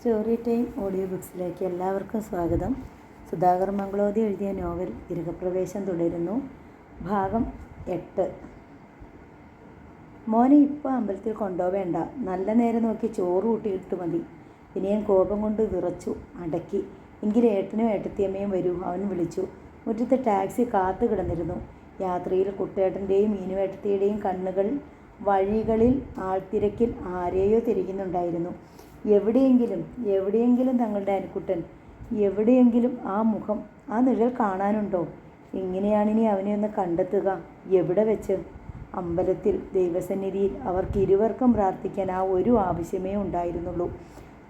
Story time audio ബുക്സിലേക്ക് എല്ലാവർക്കും സ്വാഗതം. സുധാകർ മംഗളോതി എഴുതിയ നോവൽ ഗൃഹപ്രവേശം തുടരുന്നു. ഭാഗം 8. മോനെ ഇപ്പോൾ അമ്പലത്തിൽ കൊണ്ടുപോവേണ്ട, നല്ല നേരം നോക്കി ചോറ് കൂട്ടിയിട്ട് മതി. വിനയൻ കോപം കൊണ്ട് വിറച്ചു അടക്കി. എങ്കിലും ഏട്ടനും ഏട്ടത്തിയമ്മയും വരൂ, അവൻ വിളിച്ചു. മുറ്റത്ത് ടാക്സി കാത്തു കിടന്നിരുന്നു. യാത്രയിൽ കുട്ടേട്ടൻ്റെയും മീനുവേട്ടത്തിയുടെയും കണ്ണുകൾ വഴികളിൽ ആൾത്തിരക്കിൽ ആരെയോ തിരിക്കുന്നുണ്ടായിരുന്നു. എവിടെയെങ്കിലും തങ്ങളുടെ അനുക്കുട്ടൻ, എവിടെയെങ്കിലും ആ മുഖം, ആ നിഴൽ കാണാനുണ്ടോ? എങ്ങനെയാണിനി അവനെ ഒന്ന് കണ്ടെത്തുക? എവിടെ വെച്ച്? അമ്പലത്തിൽ, ദൈവസന്നിധിയിൽ അവർക്കിരുവർക്കും പ്രാർത്ഥിക്കാൻ ആ ഒരു ആവശ്യമേ ഉണ്ടായിരുന്നുള്ളൂ,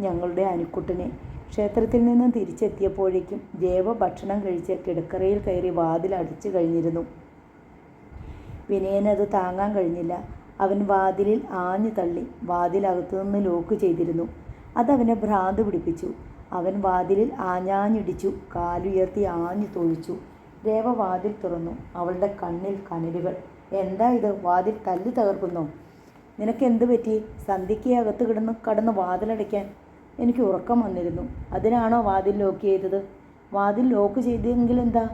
ഞങ്ങളുടെ അനുക്കുട്ടനെ. ക്ഷേത്രത്തിൽ നിന്നും തിരിച്ചെത്തിയപ്പോഴേക്കും ദേവ ഭക്ഷണം കഴിച്ച് കിടക്കറയിൽ കയറി വാതിൽ അടച്ചു കഴിഞ്ഞിരുന്നു. വിനയനത് താങ്ങാൻ കഴിഞ്ഞില്ല. അവൻ വാതിലിൽ ആഞ്ഞു തള്ളി. വാതിലകത്തുനിന്ന് ലോക്ക് ചെയ്തിരുന്നു. അതവനെ ഭ്രാന്ത് പിടിപ്പിച്ചു. അവൻ വാതിലിൽ ആഞ്ഞാഞ്ഞിടിച്ചു. കാലുയർത്തി ആഞ്ഞു തൊഴിച്ചു. രേവ വാതിൽ തുറന്നു. അവളുടെ കണ്ണിൽ കനലുകൾ. എന്താ ഇത്? വാതിൽ തല്ലി തകർക്കുന്നോ? നിനക്കെന്ത് പറ്റി? സന്ധ്യയ്ക്ക് അകത്ത് കടന്ന് വാതിലടയ്ക്കാൻ? എനിക്ക് ഉറക്കം വന്നിരുന്നു. അതിനാണോ വാതിൽ ലോക്ക് ചെയ്തത്? വാതിൽ ലോക്ക് ചെയ്തെങ്കിലെന്താ?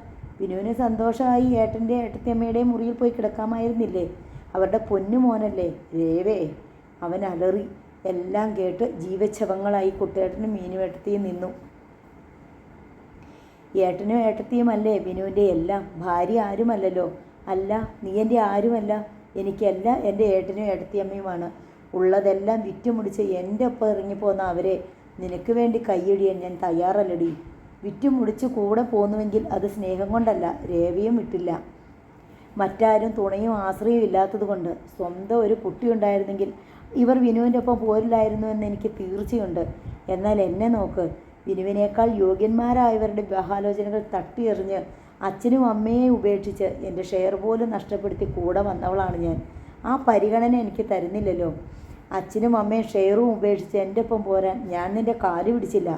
വിനുവിന് സന്തോഷമായി ഏട്ടൻ്റെ ഏട്ടത്തിയമ്മയുടെയും മുറിയിൽ പോയി കിടക്കാമായിരുന്നില്ലേ? അവരുടെ പൊന്നു മോനല്ലേ രേവേ, അവൻ അലറി. എല്ലാം കേട്ട് ജീവച്ഛവങ്ങളായി കുട്ടേട്ടനും മീനുവേട്ടത്തിയും നിന്നു. ഏട്ടനും ഏട്ടത്തിയുമല്ലേ വിനുവിൻ്റെ എല്ലാം? ഭാര്യ ആരുമല്ലല്ലോ. അല്ല, നീ എൻ്റെ ആരുമല്ല. എനിക്കെല്ലാം എൻ്റെ ഏട്ടനും ഏട്ടത്തിയമ്മയുമാണ്. ഉള്ളതെല്ലാം വിറ്റുമുടിച്ച് എൻ്റെ ഒപ്പം ഇറങ്ങിപ്പോന്ന അവരെ നിനക്ക് വേണ്ടി കൈയടിയാൻ ഞാൻ തയ്യാറല്ലടി. വിറ്റുമുടിച്ച് കൂടെ പോന്നുവെങ്കിൽ അത് സ്നേഹം കൊണ്ടല്ല. രേവയും വിട്ടില്ല. മറ്റാരും തുണയും ആശ്രയവും ഇല്ലാത്തത് കൊണ്ട്. സ്വന്തം ഒരു കുട്ടിയുണ്ടായിരുന്നെങ്കിൽ ഇവർ വിനുവിൻ്റെ ഒപ്പം പോരില്ലായിരുന്നു എന്ന് എനിക്ക് തീർച്ചയുണ്ട്. എന്നാൽ എന്നെ നോക്ക്. വിനുവിനേക്കാൾ യോഗ്യന്മാരായവരുടെ വിവാഹാലോചനകൾ തട്ടിയെറിഞ്ഞ് അച്ഛനും അമ്മയെ ഉപേക്ഷിച്ച് എൻ്റെ ഷെയർ പോലും നഷ്ടപ്പെടുത്തി കൂടെ വന്നവളാണ് ഞാൻ. ആ പരിഗണന എനിക്ക് തരുന്നില്ലല്ലോ. അച്ഛനും അമ്മയും ഷെയറും ഉപേക്ഷിച്ച് എൻ്റെ ഒപ്പം പോരാൻ ഞാൻ നിൻ്റെ കാല് പിടിച്ചില്ല.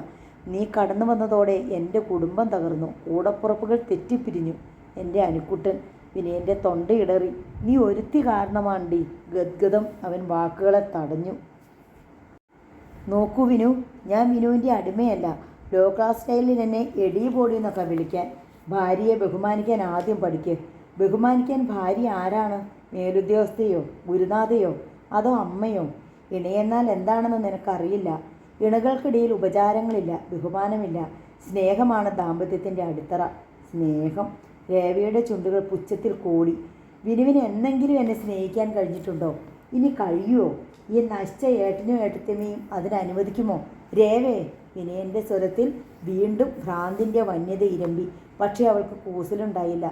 നീ കടന്നു വന്നതോടെ എൻ്റെ കുടുംബം തകർന്നു. കൂടപ്പുറപ്പുകൾ തെറ്റിപ്പിരിഞ്ഞു. എൻ്റെ അനുക്കുട്ടൻ. വിനയൻ്റെ തൊണ്ടയിടറി. നീ ഒരുത്തി കാരണമാണ്ടി. ഗദ്ഗതം അവൻ വാക്കുകളെ തടഞ്ഞു. നോക്കൂ വിനു, ഞാൻ വിനുവിൻ്റെ അടിമയല്ല. ലോ ക്ലാസ് സ്റ്റൈലിൽ എന്നെ എടീ പൊടി എന്നൊക്കെ വിളിക്കാൻ. ഭാര്യയെ ബഹുമാനിക്കാൻ ആദ്യം പഠിക്ക്. ബഹുമാനിക്കാൻ ഭാര്യ ആരാണ്? മേലുദ്യോഗസ്ഥയോ ഗുരുനാഥയോ അതോ അമ്മയോ? ഇണയെന്നാൽ എന്താണെന്ന് നിനക്കറിയില്ല. ഇണകൾക്കിടയിൽ ഉപചാരങ്ങളില്ല, ബഹുമാനമില്ല. സ്നേഹമാണ് ദാമ്പത്യത്തിൻ്റെ അടിത്തറ. സ്നേഹം. രേവയുടെ ചുണ്ടുകൾ പുച്ഛത്തിൽ കോടി. വിനുവിന് എന്നെങ്കിലും എന്നെ സ്നേഹിക്കാൻ കഴിഞ്ഞിട്ടുണ്ടോ? ഇനി കഴിയുമോ? ഈ നശിച്ച ഏട്ടനും ഏട്ടത്തിനെയും അതിനനുവദിക്കുമോ? രേവേ! വിനയൻ്റെ സ്വരത്തിൽ വീണ്ടും ഭ്രാന്തിൻ്റെ വന്യത ഇരമ്പി. പക്ഷേ അവൾക്ക് കൂസലുണ്ടായില്ല.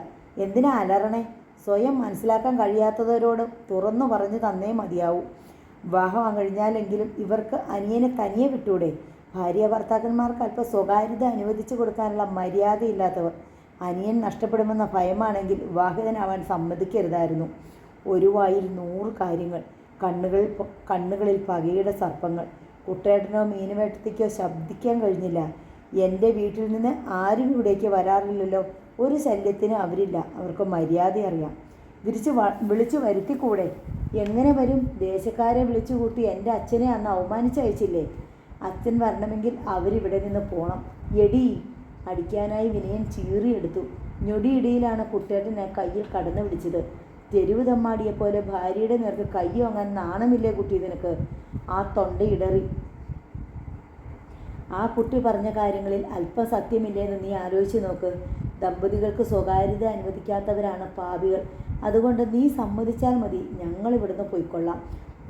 എന്തിനാ അലറണേ? സ്വയം മനസ്സിലാക്കാൻ കഴിയാത്തവരോട് തുറന്നു പറഞ്ഞു തന്നേ മതിയാവൂ. വിവാഹം കഴിഞ്ഞാലെങ്കിലും ഇവർക്ക് അനിയനെ തനിയെ വിട്ടൂടെ? ഭാര്യ ഭർത്താക്കന്മാർക്ക് അല്പം സ്വകാര്യത അനുവദിച്ചു കൊടുക്കാനുള്ള മര്യാദയില്ലാത്തവർ. അനിയൻ നഷ്ടപ്പെടുമെന്ന ഭയമാണെങ്കിൽ വിവാഹിതനാവാൻ സമ്മതിക്കരുതായിരുന്നു. ഒരു വായിൽ 100 കാര്യങ്ങൾ. കണ്ണുകളിൽ പകയുടെ സർപ്പങ്ങൾ. കുട്ടേട്ടനോ മീനുവേട്ടത്തിക്കോ ശബ്ദിക്കാൻ കഴിഞ്ഞില്ല. എൻ്റെ വീട്ടിൽ നിന്ന് ആരും ഇവിടേക്ക് വരാറില്ലല്ലോ. ഒരു ശല്യത്തിന് അവരില്ല. അവർക്ക് മര്യാദ അറിയാം. വിളിച്ചു വരുത്തിക്കൂടെ? എങ്ങനെ വരും? ദേശക്കാരെ വിളിച്ചു കൂട്ടി എൻ്റെ അച്ഛനെ അന്ന് അവമാനിച്ചയച്ചില്ലേ? അച്ഛൻ വരണമെങ്കിൽ അവരിവിടെ നിന്ന് പോണം. എടീ! അടിക്കാനായി വിനയൻ ചീറിയെടുത്തു. ഞൊടിയിടയിലാണ് കുട്ടേട്ടനെ കയ്യിൽ കടന്നു പിടിച്ചത്. തെരുവ് തമ്മാടിയെപ്പോലെ ഭാര്യയുടെ നേർക്ക് കൈ വാങ്ങാൻ നാണമില്ലേ കുട്ടി നിനക്ക്? ആ തൊണ്ടയിടറി. ആ കുട്ടി പറഞ്ഞ കാര്യങ്ങളിൽ അല്പം സത്യമില്ലേന്ന് നീ ആലോചിച്ച് നോക്ക്. ദമ്പതികൾക്ക് സ്വകാര്യത അനുവദിക്കാത്തവരാണ് പാപികൾ. അതുകൊണ്ട് നീ സമ്മതിച്ചാൽ മതി, ഞങ്ങൾ ഇവിടുന്ന് പോയിക്കൊള്ളാം.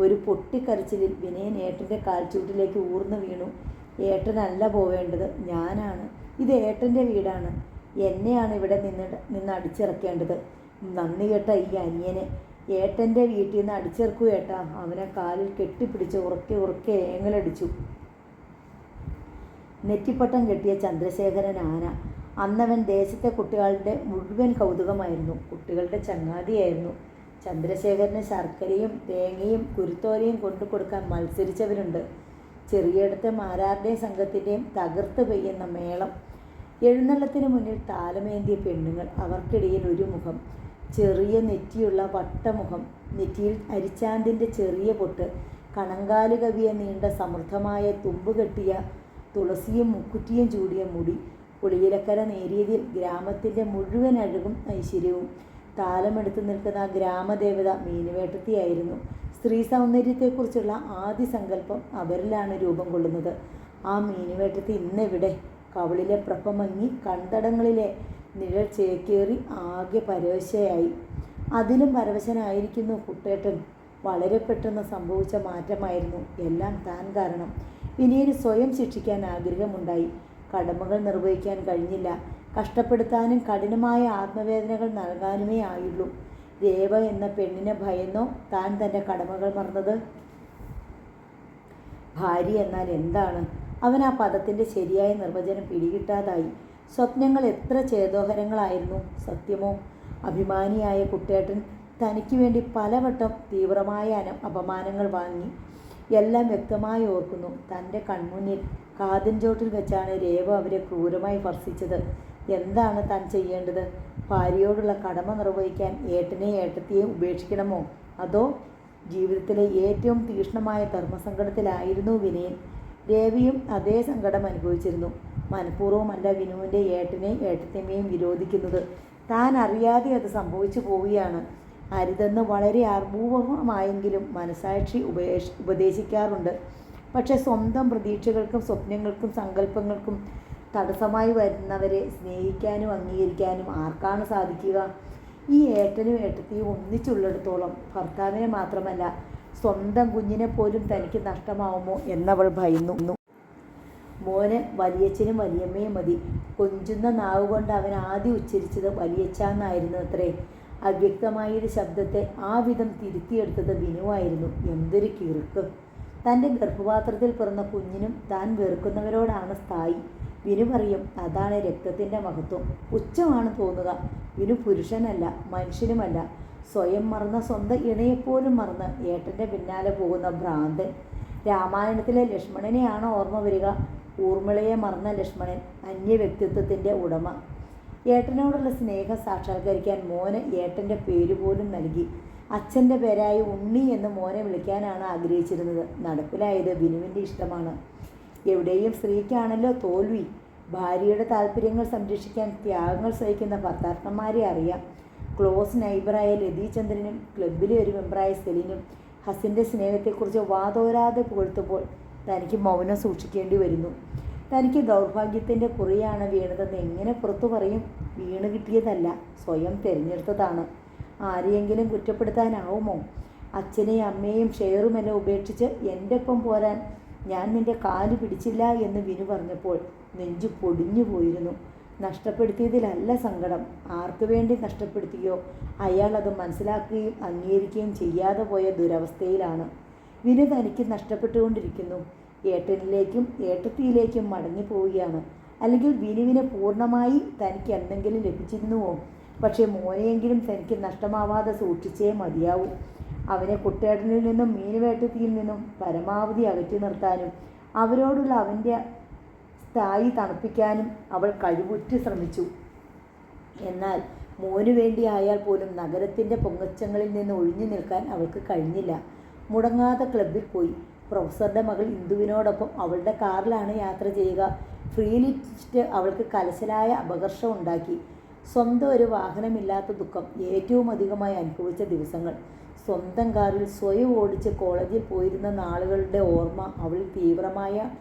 ഒരു പൊട്ടിക്കരച്ചിലിൽ വിനയൻ ഏട്ടൻ്റെ കാൽച്ചൂട്ടിലേക്ക് ഊർന്നു വീണു. ഏട്ടനല്ല പോവേണ്ടത്, ഞാനാണ്. ഇത് ഏട്ടൻ്റെ വീടാണ്. എന്നെയാണ് ഇവിടെ നിന്ന് അടിച്ചിറക്കേണ്ടത്. നന്ദി കേട്ട ഈ അനിയനെ ഏട്ടൻ്റെ വീട്ടിൽ നിന്ന് അടിച്ചിറക്കൂ ഏട്ടാ. അവനെ കാലിൽ കെട്ടിപ്പിടിച്ച് ഉറക്കെ ഏങ്ങലടിച്ചു. നെറ്റിപ്പട്ടം കെട്ടിയ ചന്ദ്രശേഖരൻ ആന. അന്നവൻ ദേശത്തെ കുട്ടികളുടെ മുഴുവൻ കൗതുകമായിരുന്നു. കുട്ടികളുടെ ചങ്ങാതിയായിരുന്നു. ചന്ദ്രശേഖരന് ശർക്കരയും തേങ്ങയും കുരുത്തോലയും കൊണ്ടു കൊടുക്കാൻ മത്സരിച്ചവരുണ്ട്. ചെറിയടത്തെ മാരാരുടെയും സംഘത്തിൻ്റെയും തകർത്ത് പെയ്യുന്ന മേളം. എഴുന്നള്ളത്തിന് മുന്നിൽ താലമേന്തിയ പെണ്ണുങ്ങൾ. അവർക്കിടയിൽ ഒരു മുഖം. ചെറിയ നെറ്റിയുള്ള വട്ടമുഖം. നെറ്റിയിൽ അരിച്ചാന്തിൻ്റെ ചെറിയ പൊട്ട്. കണങ്കാല് കവിയ നീണ്ട സമൃദ്ധമായ തുമ്പ് കെട്ടിയ തുളസിയും മുക്കുറ്റിയും ചൂടിയ മുടി, പുളിയിലക്കര നേരിയതിൽ ഗ്രാമത്തിൻ്റെ മുഴുവൻ അഴകും ഐശ്വര്യവും. താലമെടുത്ത് നിൽക്കുന്ന ആ ഗ്രാമദേവത മീനുവേട്ടത്തിയായിരുന്നു. സ്ത്രീ സൗന്ദര്യത്തെക്കുറിച്ചുള്ള ആദ്യ സങ്കല്പം അവരിലാണ് രൂപം കൊള്ളുന്നത്. ആ മീനുവേട്ടത്തി ഇന്നെവിടെ? കവളിലെ പ്രഭ മങ്ങി കൺതടങ്ങളിലെ നിഴൽ ചേക്കേറി ആകെ പരവശയായി. അതിലും പരവശനായിരിക്കുന്നു കുട്ടേട്ടൻ. വളരെ പെട്ടെന്ന് സംഭവിച്ച മാറ്റമായിരുന്നു എല്ലാം താൻ കാരണം. വിനയന് സ്വയം ശിക്ഷിക്കാൻ ആഗ്രഹമുണ്ടായി. കടമകൾ നിർവഹിക്കാൻ കഴിഞ്ഞില്ല. കഷ്ടപ്പെടുത്താനും കഠിനമായ ആത്മവേദനകൾ നൽകാനുമേ ആയുള്ളൂ. രേവ എന്ന പെണ്ണിനെ ഭയന്നോ താൻ തൻ്റെ കടമകൾ മറന്നത്? ഭാര്യ എന്നാൽ എന്താണ്? അവൻ ആ പദത്തിൻ്റെ ശരിയായ നിർവചനം പിടികിട്ടാതായി. സ്വപ്നങ്ങൾ എത്ര ചേതോഹരങ്ങളായിരുന്നു! സത്യമോ? അഭിമാനിയായ കുട്ടേട്ടൻ തനിക്ക് വേണ്ടി പലവട്ടം തീവ്രമായ അപമാനങ്ങൾ വാങ്ങി. എല്ലാം വ്യക്തമായി ഓർക്കുന്നു. തൻ്റെ കൺമുന്നിൽ കാതിൻചോട്ടിൽ വെച്ചാണ് രേവ അവരെ ക്രൂരമായി ഭർഷിച്ചത്. എന്താണ് താൻ ചെയ്യേണ്ടത്? ഭാര്യയോടുള്ള കടമ നിർവഹിക്കാൻ ഏട്ടത്തെയും ഉപേക്ഷിക്കണമോ? അതോ? ജീവിതത്തിലെ ഏറ്റവും തീക്ഷ്ണമായ ധർമ്മസങ്കടത്തിലായിരുന്നു വിനയൻ. രേവയും അതേ സങ്കടം അനുഭവിച്ചിരുന്നു. മനഃപൂർവ്വമല്ല വിനുവിൻ്റെ ഏട്ടത്തെയും വിരോധിക്കുന്നത്. താൻ അറിയാതെ അത് സംഭവിച്ചു പോവുകയാണ്. അരുതെന്ന് വളരെ അപൂർവമായെങ്കിലും മനസാക്ഷി ഉപദേശിക്കാറുണ്ട്. പക്ഷെ സ്വന്തം പ്രതീക്ഷകൾക്കും സ്വപ്നങ്ങൾക്കും സങ്കല്പങ്ങൾക്കും തടസ്സമായി വരുന്നവരെ സ്നേഹിക്കാനും അംഗീകരിക്കാനും ആർക്കാണ് സാധിക്കുക? ഈ ഏട്ടനും ഏട്ടത്തിയും ഒന്നിച്ചുള്ളിടത്തോളം ഭർത്താവിനെ മാത്രമല്ല സ്വന്തം കുഞ്ഞിനെ പോലും തനിക്ക് നഷ്ടമാവുമോ എന്നവൾ ഭയന്നു. മോന് വലിയച്ഛനും വലിയമ്മയും മതി. കൊഞ്ചുന്ന നാവ് കൊണ്ട് അവൻ ആദ്യം ഉച്ചരിച്ചത് വലിയച്ഛാന്നായിരുന്നു അത്രേ. അവ്യക്തമായൊരു ശബ്ദത്തെ ആ വിധം തിരുത്തിയെടുത്തത് വിനുവായിരുന്നു. എന്തൊരു കിറുക്ക്! തൻ്റെ ഗർഭപാത്രത്തിൽ പിറന്ന കുഞ്ഞിനും താൻ വെറുക്കുന്നവരോടാണ് സ്ഥായി. വിനു പറയും അതാണ് രക്തത്തിൻ്റെ മഹത്വം. പുച്ഛമാണ് തോന്നുക. വിനു പുരുഷനല്ല, മനുഷ്യനുമല്ല. സ്വയം മറന്ന സ്വന്തം ഇണയെപ്പോലും മറന്ന് ഏട്ടൻ്റെ പിന്നാലെ പോകുന്ന ഭ്രാന്തൻ. രാമായണത്തിലെ ലക്ഷ്മണനെയാണോ ഓർമ്മ വരിക? ഊർമിളയെ മറന്ന ലക്ഷ്മണൻ, അന്യവ്യക്തിത്വത്തിൻ്റെ ഉടമ. ഏട്ടനോടുള്ള സ്നേഹം സാക്ഷാത്കരിക്കാൻ മോന് ഏട്ടൻ്റെ പേര് പോലും നൽകി. അച്ഛൻ്റെ പേരായ ഉണ്ണി എന്ന് മോനെ വിളിക്കാനാണ് ആഗ്രഹിച്ചിരുന്നത്. നടപ്പിലായത് വിനുവിൻ്റെ ഇഷ്ടമാണ്. എവിടെയും സ്ത്രീക്കാണല്ലോ തോൽവി. ഭാര്യയുടെ താല്പര്യങ്ങൾ സംരക്ഷിക്കാൻ ത്യാഗങ്ങൾ സഹിക്കുന്ന ഭർത്താക്കന്മാരെ അറിയാം. ക്ലോസ് നൈബറായ ലതീചന്ദ്രനും ക്ലബിലെ ഒരു മെമ്പറായ സെലിനും ഹസിൻ്റെ സ്നേഹത്തെക്കുറിച്ച് വാതോരാതെ പുകഴ്ത്തുമ്പോൾ തനിക്ക് മൗനം സൂക്ഷിക്കേണ്ടി വരുന്നു. തനിക്ക് ദൗർഭാഗ്യത്തിൻ്റെ കുറിയാണ് വീണതെന്ന് എങ്ങനെ പുറത്തു പറയും? വീണ് കിട്ടിയതല്ല, സ്വയം തിരഞ്ഞെടുത്തതാണ്. ആരെയെങ്കിലും കുറ്റപ്പെടുത്താനാവുമോ? അച്ഛനെയും അമ്മയെയും ഷെയറുമെല്ലാം ഉപേക്ഷിച്ച് എൻ്റെ ഒപ്പം പോരാൻ ഞാൻ നിൻ്റെ കാല് പിടിച്ചില്ല എന്ന് വിനു പറഞ്ഞപ്പോൾ നെഞ്ചു പൊടിഞ്ഞു പോയിരുന്നു. നഷ്ടപ്പെടുത്തിയതിലല്ല സങ്കടം. ആർക്കു വേണ്ടി നഷ്ടപ്പെടുത്തിയോ അയാൾ അത് മനസ്സിലാക്കുകയും അംഗീകരിക്കുകയും ചെയ്യാതെ പോയ ദുരവസ്ഥയിലാണ്. വിനു തനിക്ക് നഷ്ടപ്പെട്ടുകൊണ്ടിരിക്കുന്നു. ഏട്ടനിലേക്കും ഏട്ടത്തിയിലേക്കും മടങ്ങിപ്പോവുകയാണ്. അല്ലെങ്കിൽ വിനുവിനെ പൂർണ്ണമായി തനിക്ക് എന്തെങ്കിലും ലഭിച്ചിരുന്നുവോ? പക്ഷേ മോനെയെങ്കിലും തനിക്ക് നഷ്ടമാവാതെ സൂക്ഷിച്ചേ മതിയാവൂ. അവനെ കുട്ടേട്ടനിൽ നിന്നും മീനുവേട്ടത്തിയിൽ നിന്നും പരമാവധി അകറ്റി നിർത്താനും അവരോടുള്ള അവൻ്റെ സ്ഥായി തണുപ്പിക്കാനും അവൾ കഴിവുറ്റ് ശ്രമിച്ചു. എന്നാൽ മോനു വേണ്ടി ആയാൽ പോലും നഗരത്തിൻ്റെ പൊങ്ങച്ചങ്ങളിൽ നിന്ന് ഒഴിഞ്ഞു നിൽക്കാൻ അവൾക്ക് കഴിഞ്ഞില്ല. മുടങ്ങാതെ ക്ലബ്ബിൽ പോയി. പ്രൊഫസറുടെ മകൾ ഇന്ദുവിനോടൊപ്പം അവളുടെ കാറിലാണ് യാത്ര ചെയ്യുക. ഫ്രീ ലിഫ്റ്റ് അവൾക്ക് കലശലായ അപകർഷം ഉണ്ടാക്കി. സ്വന്തം ഒരു വാഹനമില്ലാത്ത ദുഃഖം ഏറ്റവും അധികമായി അനുഭവിച്ച ദിവസങ്ങൾ. സ്വന്തം കാറിൽ സ്വയം ഓടിച്ച് കോളേജിൽ പോയിരുന്ന നാളുകളുടെ ഓർമ്മ അവളിൽ തീവ്രമായ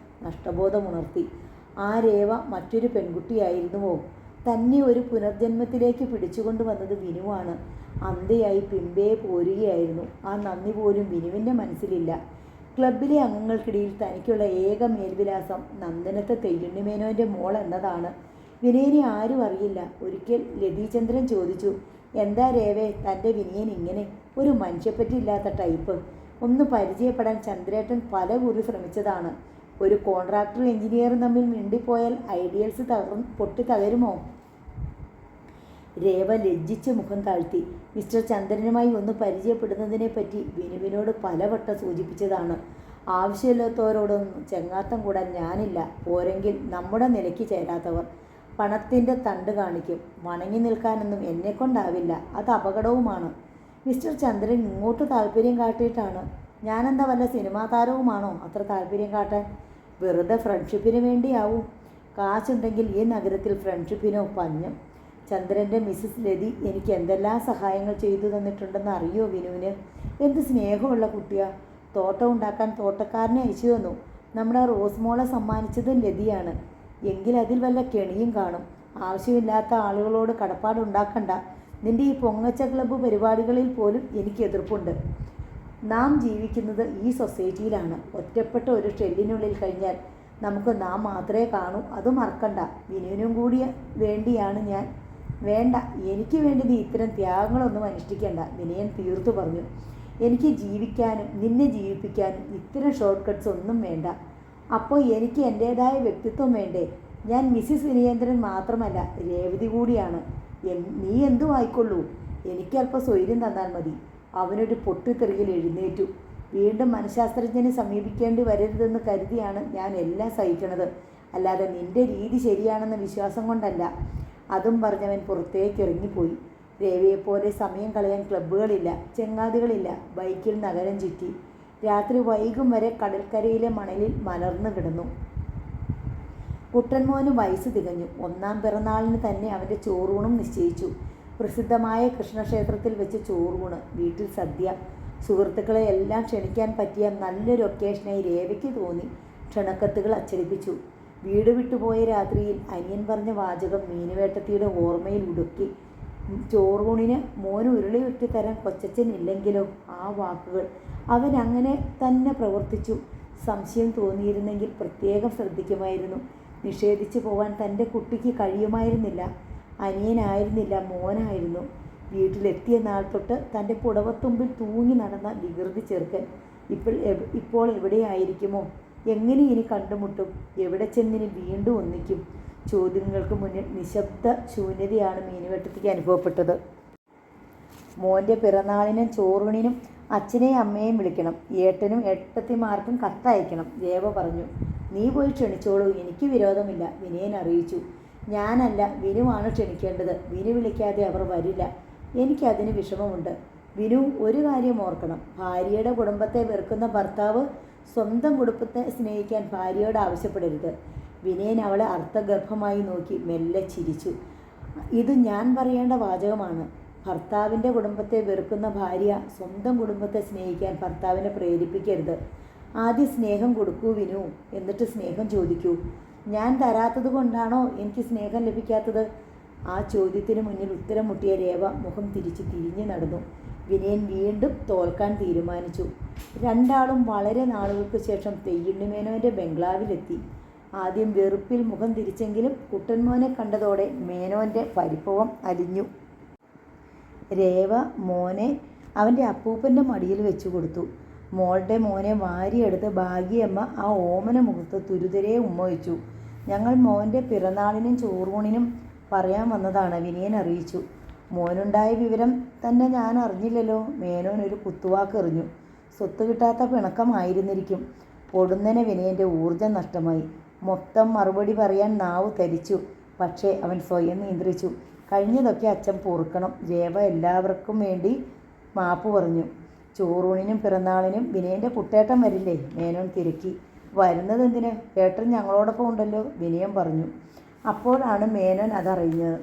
നഷ്ടബോധമുണർത്തി. ആ രേവ മറ്റൊരു പെൺകുട്ടിയായിരുന്നുവോ? തന്നെ ഒരു പുനർജന്മത്തിലേക്ക് പിടിച്ചുകൊണ്ട് വന്നത് വിനുവാണ്. അന്ധയായി പിമ്പേ പോരുകയായിരുന്നു. ആ നന്ദി പോലും വിനുവിൻ്റെ മനസ്സിലില്ല. ക്ലബിലെ അംഗങ്ങൾക്കിടയിൽ തനിക്കുള്ള ഏക മേൽവിലാസം നന്ദനത്തെ തെയ്യുണ്ണിമേനോൻ്റെ മോൾ എന്നതാണ്. വിനയനെ ആരും അറിയില്ല. ഒരിക്കൽ ലതീചന്ദ്രൻ ചോദിച്ചു, എന്താ രേവേ തൻ്റെ വിനയൻ ഇങ്ങനെ? ഒരു മനുഷ്യപ്പറ്റില്ലാത്ത ടൈപ്പ്. ഒന്ന് പരിചയപ്പെടാൻ ചന്ദ്രേട്ടൻ പല കുറി ശ്രമിച്ചതാണ്. ഒരു കോൺട്രാക്ടറും എഞ്ചിനീയറും തമ്മിൽ മിണ്ടിപ്പോയാൽ ഐഡിയൽസ് പൊട്ടി തകരുമോ? രേവ ലജ്ജിച്ച് മുഖം താഴ്ത്തി. മിസ്റ്റർ ചന്ദ്രനുമായി ഒന്ന് പരിചയപ്പെടുന്നതിനെപ്പറ്റി വിനുവിനോട് പലവട്ടം സൂചിപ്പിച്ചതാണ്. ആവശ്യമില്ലാത്തവരോടൊന്നും ചെങ്ങാത്തം കൂടാൻ ഞാനില്ല. പോരെങ്കിൽ നമ്മുടെ നിലയ്ക്ക് ചേരാത്തവർ പണത്തിൻ്റെ തണ്ട് കാണിക്കും. വണങ്ങി നിൽക്കാനൊന്നും എന്നെക്കൊണ്ടാവില്ല. അത് അപകടവുമാണ്. മിസ്റ്റർ ചന്ദ്രൻ ഇങ്ങോട്ട് താല്പര്യം കാട്ടിയിട്ടാണ്. ഞാനെന്താ വല്ല സിനിമാ താരവുമാണോ അത്ര താല്പര്യം കാട്ടാൻ? വെറുതെ ഫ്രണ്ട്ഷിപ്പിന് വേണ്ടിയാവും. കാശുണ്ടെങ്കിൽ ഈ നഗരത്തിൽ ഫ്രണ്ട്ഷിപ്പിനോ പഞ്ഞം. ചന്ദ്രൻ്റെ മിസ്സിസ് ലതി എനിക്ക് എന്തെല്ലാം സഹായങ്ങൾ ചെയ്തു തന്നിട്ടുണ്ടെന്ന് അറിയോ വിനുവിന്? എന്ത് സ്നേഹമുള്ള കുട്ടിയാ. തോട്ടം ഉണ്ടാക്കാൻ തോട്ടക്കാരനെ അയച്ചു തന്നു. നമ്മുടെ റോസ് മോളെ സമ്മാനിച്ചത് ലതിയാണ്. എങ്കിൽ അതിൽ വല്ല കെണിയും കാണും. ആവശ്യമില്ലാത്ത ആളുകളോട് കടപ്പാടുണ്ടാക്കണ്ട. നിൻ്റെ ഈ പൊങ്ങച്ച ക്ലബ്ബ് പരിപാടികളിൽ പോലും എനിക്ക് എതിർപ്പുണ്ട്. നാം ജീവിക്കുന്നത് ഈ സൊസൈറ്റിയിലാണ്. ഒറ്റപ്പെട്ട ഒരു ഷെല്ലിനുള്ളിൽ കഴിഞ്ഞാൽ നമുക്ക് നാം മാത്രമേ കാണൂ. അത് മറക്കണ്ട. വിനുവിനും കൂടി വേണ്ടിയാണ് ഞാൻ. വേണ്ട, എനിക്ക് വേണ്ടി നീ ഇത്തരം ത്യാഗങ്ങളൊന്നും അനുഷ്ഠിക്കേണ്ട, വിനയൻ തീർത്തു പറഞ്ഞു. എനിക്ക് ജീവിക്കാനും നിന്നെ ജീവിപ്പിക്കാനും ഇത്തരം ഷോർട്ട് കട്ട്സ് ഒന്നും വേണ്ട. അപ്പോൾ എനിക്ക് എൻ്റേതായ വ്യക്തിത്വം വേണ്ടേ? ഞാൻ മിസ്സിസ് വിനയേന്ദ്രൻ മാത്രമല്ല, രേവതി കൂടിയാണ്. നീ എന്തും ആയിക്കൊള്ളൂ, എനിക്കല്പം സ്വൈര്യം തന്നാൽ മതി. അവനൊരു പൊട്ടിത്തെറിയിൽ എഴുന്നേറ്റു. വീണ്ടും മനഃശാസ്ത്രജ്ഞനെ സമീപിക്കേണ്ടി വരരുതെന്ന് കരുതിയാണ് ഞാൻ എല്ലാം സഹിക്കണത്, അല്ലാതെ നിന്റെ രീതി ശരിയാണെന്ന വിശ്വാസം കൊണ്ടല്ല. അതും പറഞ്ഞവൻ പുറത്തേക്ക് ഇറങ്ങിപ്പോയി. രേവയെപ്പോലെ സമയം കളയാൻ ക്ലബ്ബുകളില്ല, ചങ്ങാതികളില്ല. ബൈക്കിൽ നഗരം ചുറ്റി. രാത്രി വൈകും വരെ കടൽക്കരയിലെ മണലിൽ മലർന്നു കിടന്നു. കുട്ടൻമോന് വയസ്സ് തികഞ്ഞു. 1-ാം പിറന്നാളിന് തന്നെ അവൻ്റെ ചോറൂണും നിശ്ചയിച്ചു. പ്രസിദ്ധമായ കൃഷ്ണക്ഷേത്രത്തിൽ വെച്ച് ചോറൂണ്, വീട്ടിൽ സദ്യ. സുഹൃത്തുക്കളെ എല്ലാം ക്ഷണിക്കാൻ പറ്റിയ നല്ലൊരു ഒക്കേഷനായി രേവയ്ക്ക് തോന്നി. ക്ഷണക്കത്തുകൾ അച്ചടിപ്പിച്ചു. വീട് വിട്ടുപോയ രാത്രിയിൽ അനിയൻ പറഞ്ഞ വാചകം മീനുവേട്ടത്തിയുടെ ഓർമ്മയിൽ ഉടുക്കി. ചോറൂണിന് മോന് ഉരുളി ഉരുട്ടിത്തരാൻ കൊച്ചച്ഛൻ ഇല്ലെങ്കിലോ? ആ വാക്കുകൾ. അവൻ അങ്ങനെ തന്നെ പ്രവർത്തിച്ചു. സംശയം തോന്നിയിരുന്നെങ്കിൽ പ്രത്യേകം ശ്രദ്ധിക്കുമായിരുന്നു. നിഷേധിച്ചു പോകാൻ തൻ്റെ കുട്ടിക്ക് കഴിയുമായിരുന്നില്ല. അനിയനായിരുന്നില്ല, മോനായിരുന്നു. വീട്ടിലെത്തിയ നാൾ തൊട്ട് തൻ്റെ പുടവത്തുമ്പിൽ തൂങ്ങി നടന്ന വികൃതി ചെറുക്കൻ ഇപ്പോൾ എവിടെയായിരിക്കുമോ? എങ്ങനെ ഇനി കണ്ടുമുട്ടും? എവിടെ ചെന്നിനി വീണ്ടും ഒന്നിക്കും? ചോദ്യങ്ങൾക്ക് മുന്നിൽ നിശബ്ദ ശൂന്യതയാണ് മീനുവെട്ടത്തിക്ക് അനുഭവപ്പെട്ടത്. മോൻ്റെ പിറന്നാളിനും ചോറൂണിനും അച്ഛനെയും അമ്മയെയും വിളിക്കണം. ഏട്ടനും ഏട്ടത്തിമാർക്കും കത്തയക്കണം, രേവ പറഞ്ഞു. നീ പോയി ക്ഷണിച്ചോളൂ, എനിക്ക് വിരോധമില്ല, വിനയൻ അറിയിച്ചു. ഞാനല്ല, വിനുവാണ് ക്ഷണിക്കേണ്ടത്. വിനു വിളിക്കാതെ അവർ വരില്ല. എനിക്കതിന് വിഷമമുണ്ട്. വിനു ഒരു കാര്യം ഓർക്കണം. ഭാര്യയുടെ കുടുംബത്തെ വെറുക്കുന്ന ഭർത്താവ് സ്വന്തം കുടുംബത്തെ സ്നേഹിക്കാൻ ഭാര്യയോട് ആവശ്യപ്പെടരുത്. വിനയൻ അവളെ അർത്ഥഗർഭമായി നോക്കി മെല്ലെ ചിരിച്ചു. ഇത് ഞാൻ പറയേണ്ട വാചകമാണ്. ഭർത്താവിൻ്റെ കുടുംബത്തെ വെറുക്കുന്ന ഭാര്യ സ്വന്തം കുടുംബത്തെ സ്നേഹിക്കാൻ ഭർത്താവിനെ പ്രേരിപ്പിക്കരുത്. ആദ്യം സ്നേഹം കൊടുക്കൂ വിനു, എന്നിട്ട് സ്നേഹം ചോദിക്കൂ. ഞാൻ തരാത്തത് കൊണ്ടാണോ എനിക്ക് സ്നേഹം ലഭിക്കാത്തത്? ആ ചോദ്യത്തിന് മുന്നിൽ ഉത്തരം മുട്ടിയ രേവ മുഖം തിരിഞ്ഞു നടന്നു. വിനയൻ വീണ്ടും തോൽക്കാൻ തീരുമാനിച്ചു. രണ്ടാളും വളരെ നാളുകൾക്ക് ശേഷം തെയ്യുണ്ണിമേനോൻ്റെ ബംഗ്ലാവിലെത്തി. ആദ്യം വെറുപ്പിൽ മുഖം തിരിച്ചെങ്കിലും കുട്ടൻമോനെ കണ്ടതോടെ മേനോൻ്റെ പരിഭവം അലിഞ്ഞു. രേവ മോനെ അവൻ്റെ അപ്പൂപ്പൻ്റെ മടിയിൽ വെച്ചു കൊടുത്തു. മോളുടെ മോനെ വാരിയെടുത്ത് ഭാഗ്യമ്മ ആ ഓമന മുഖത്ത് തുരുതരെ ഉമ്മ വെച്ചു. ഞങ്ങൾ മോൻ്റെ പിറന്നാളിനും ചോറൂണിനും പറയാൻ വന്നതാണ്, വിനയൻ അറിയിച്ചു. മോനുണ്ടായ വിവരം തന്നെ ഞാൻ അറിഞ്ഞില്ലല്ലോ. മേനോൻ ഒരു കുത്തുവാക്കെറിഞ്ഞു. സ്വത്ത് കിട്ടാത്ത പിണക്കമായിരുന്നിരിക്കും. പൊടുന്നനെ വിനയൻ്റെ ഊർജം നഷ്ടമായി. മൊത്തം മറുപടി പറയാൻ നാവ് തരിച്ചു. പക്ഷേ അവൻ സ്വയം നിയന്ത്രിച്ചു. കഴിഞ്ഞതൊക്കെ അച്ഛൻ പൊറുക്കണം. രേവ എല്ലാവർക്കും വേണ്ടി മാപ്പ് പറഞ്ഞു. ചോറൂണിനും പിറന്നാളിനും വിനയൻ്റെ കുട്ടേട്ടൻ വരില്ലേ? മേനോൻ തിരക്കി. വരുന്നത് എന്തിന്? ഏട്ടൻ ഞങ്ങളോടൊപ്പം ഉണ്ടല്ലോ, വിനയൻ പറഞ്ഞു. അപ്പോഴാണ് മേനോൻ അതറിഞ്ഞത്.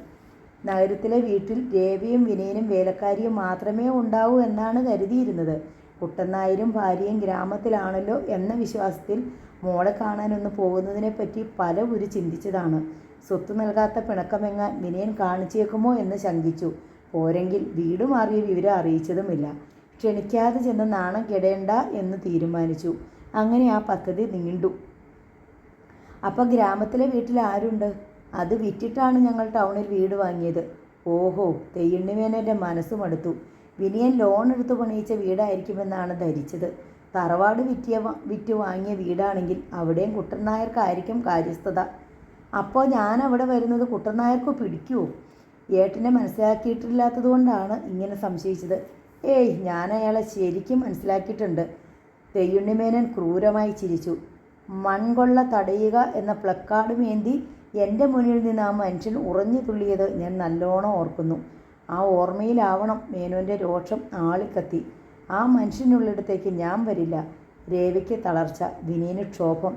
നഗരത്തിലെ വീട്ടിൽ രേവയും വിനയനും വേലക്കാരിയും മാത്രമേ ഉണ്ടാവൂ എന്നാണ് കരുതിയിരുന്നത്. കുട്ടനായരും ഭാര്യയും ഗ്രാമത്തിലാണല്ലോ എന്ന വിശ്വാസത്തിൽ മോളെ കാണാനൊന്ന് പോകുന്നതിനെപ്പറ്റി പലവുരു ചിന്തിച്ചതാണ്. സ്വത്ത് നൽകാത്ത പിണക്കമെങ്ങാൻ വിനയൻ കാണിച്ചേക്കുമോ എന്ന് ശങ്കിച്ചു. പോരെങ്കിൽ വീട് മാറിയ വിവരം അറിയിച്ചതുമില്ല. ക്ഷണിക്കാതെ ചെന്ന് നാണം കെടേണ്ട എന്ന് തീരുമാനിച്ചു. അങ്ങനെ ആ പദ്ധതി നീണ്ടു. അപ്പം ഗ്രാമത്തിലെ വീട്ടിൽ ആരുണ്ട്? അത് വിറ്റിട്ടാണ് ഞങ്ങൾ ടൗണിൽ വീട് വാങ്ങിയത്. ഓഹോ, തെയ്യുണ്ണിമേനൻ്റെ മനസ്സും അടുത്തു. വിനയൻ ലോൺ എടുത്ത് പണിയിച്ച വീടായിരിക്കുമെന്നാണ് ധരിച്ചത്. തറവാട് വിറ്റ് വാങ്ങിയ വീടാണെങ്കിൽ അവിടെയും കുട്ടനായർക്കായിരിക്കും കാര്യസ്ഥത. അപ്പോൾ ഞാൻ അവിടെ വരുന്നത് കുട്ടനായർക്ക് പിടിക്കുമോ? ഏട്ടനെ മനസ്സിലാക്കിയിട്ടില്ലാത്തത് കൊണ്ടാണ് ഇങ്ങനെ സംശയിച്ചത്. ഏയ്, ഞാൻ അയാളെ ശരിക്കും മനസ്സിലാക്കിയിട്ടുണ്ട്. തെയ്യുണ്ണിമേനൻ ക്രൂരമായി ചിരിച്ചു. മൺകൊള്ള തടയുക എന്ന പ്ലക്കാർഡ് മേന്തി എൻ്റെ മുന്നിൽ നിന്ന് ആ മനുഷ്യൻ ഉറഞ്ഞു തുള്ളിയത് ഞാൻ നല്ലോണം ഓർക്കുന്നു. ആ ഓർമ്മയിലാവണം മേനോൻ്റെ രോഷം ആളിക്കത്തി. ആ മനുഷ്യനുള്ളിടത്തേക്ക് ഞാൻ വരില്ല. രേവയ്ക്ക് തളർച്ച, വിനീന് ക്ഷോഭം.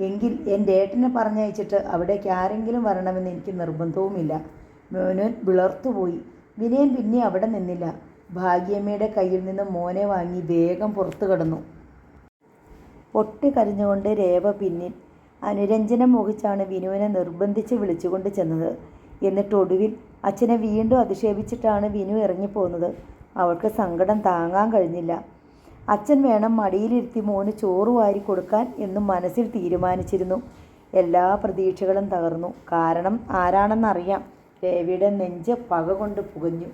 എങ്കിൽ എൻ്റെ ഏട്ടനെ പറഞ്ഞയച്ചിട്ട് അവിടേക്ക് ആരെങ്കിലും വരണമെന്ന് എനിക്ക് നിർബന്ധവുമില്ല. മോനൻ വിളർത്തുപോയി. വിനയൻ പിന്നെ അവിടെ നിന്നില്ല. ഭാഗ്യമ്മയുടെ കയ്യിൽ നിന്ന് മോനെ വാങ്ങി വേഗം പുറത്തു കടന്നു. പൊട്ടിക്കരഞ്ഞുകൊണ്ട് രേവ പിന്നിൽ. അനുരഞ്ജനം മോഹിച്ചാണ് വിനുവിനെ നിർബന്ധിച്ച് വിളിച്ചുകൊണ്ട് ചെന്നത്. എന്നിട്ട് ഒടുവിൽ അച്ഛനെ വീണ്ടും അധിക്ഷേപിച്ചിട്ടാണ് വിനു ഇറങ്ങിപ്പോകുന്നത്. അവൾക്ക് സങ്കടം താങ്ങാൻ കഴിഞ്ഞില്ല. അച്ഛൻ വേണം മടിയിലിരുത്തി മോന് ചോറ് വാരി കൊടുക്കാൻ എന്നും മനസ്സിൽ തീരുമാനിച്ചിരുന്നു. എല്ലാ പ്രതീക്ഷകളും തകർന്നു. കാരണം ആരാണെന്നറിയാം. രേവയുടെ നെഞ്ച് പക കൊണ്ട് പുകഞ്ഞു.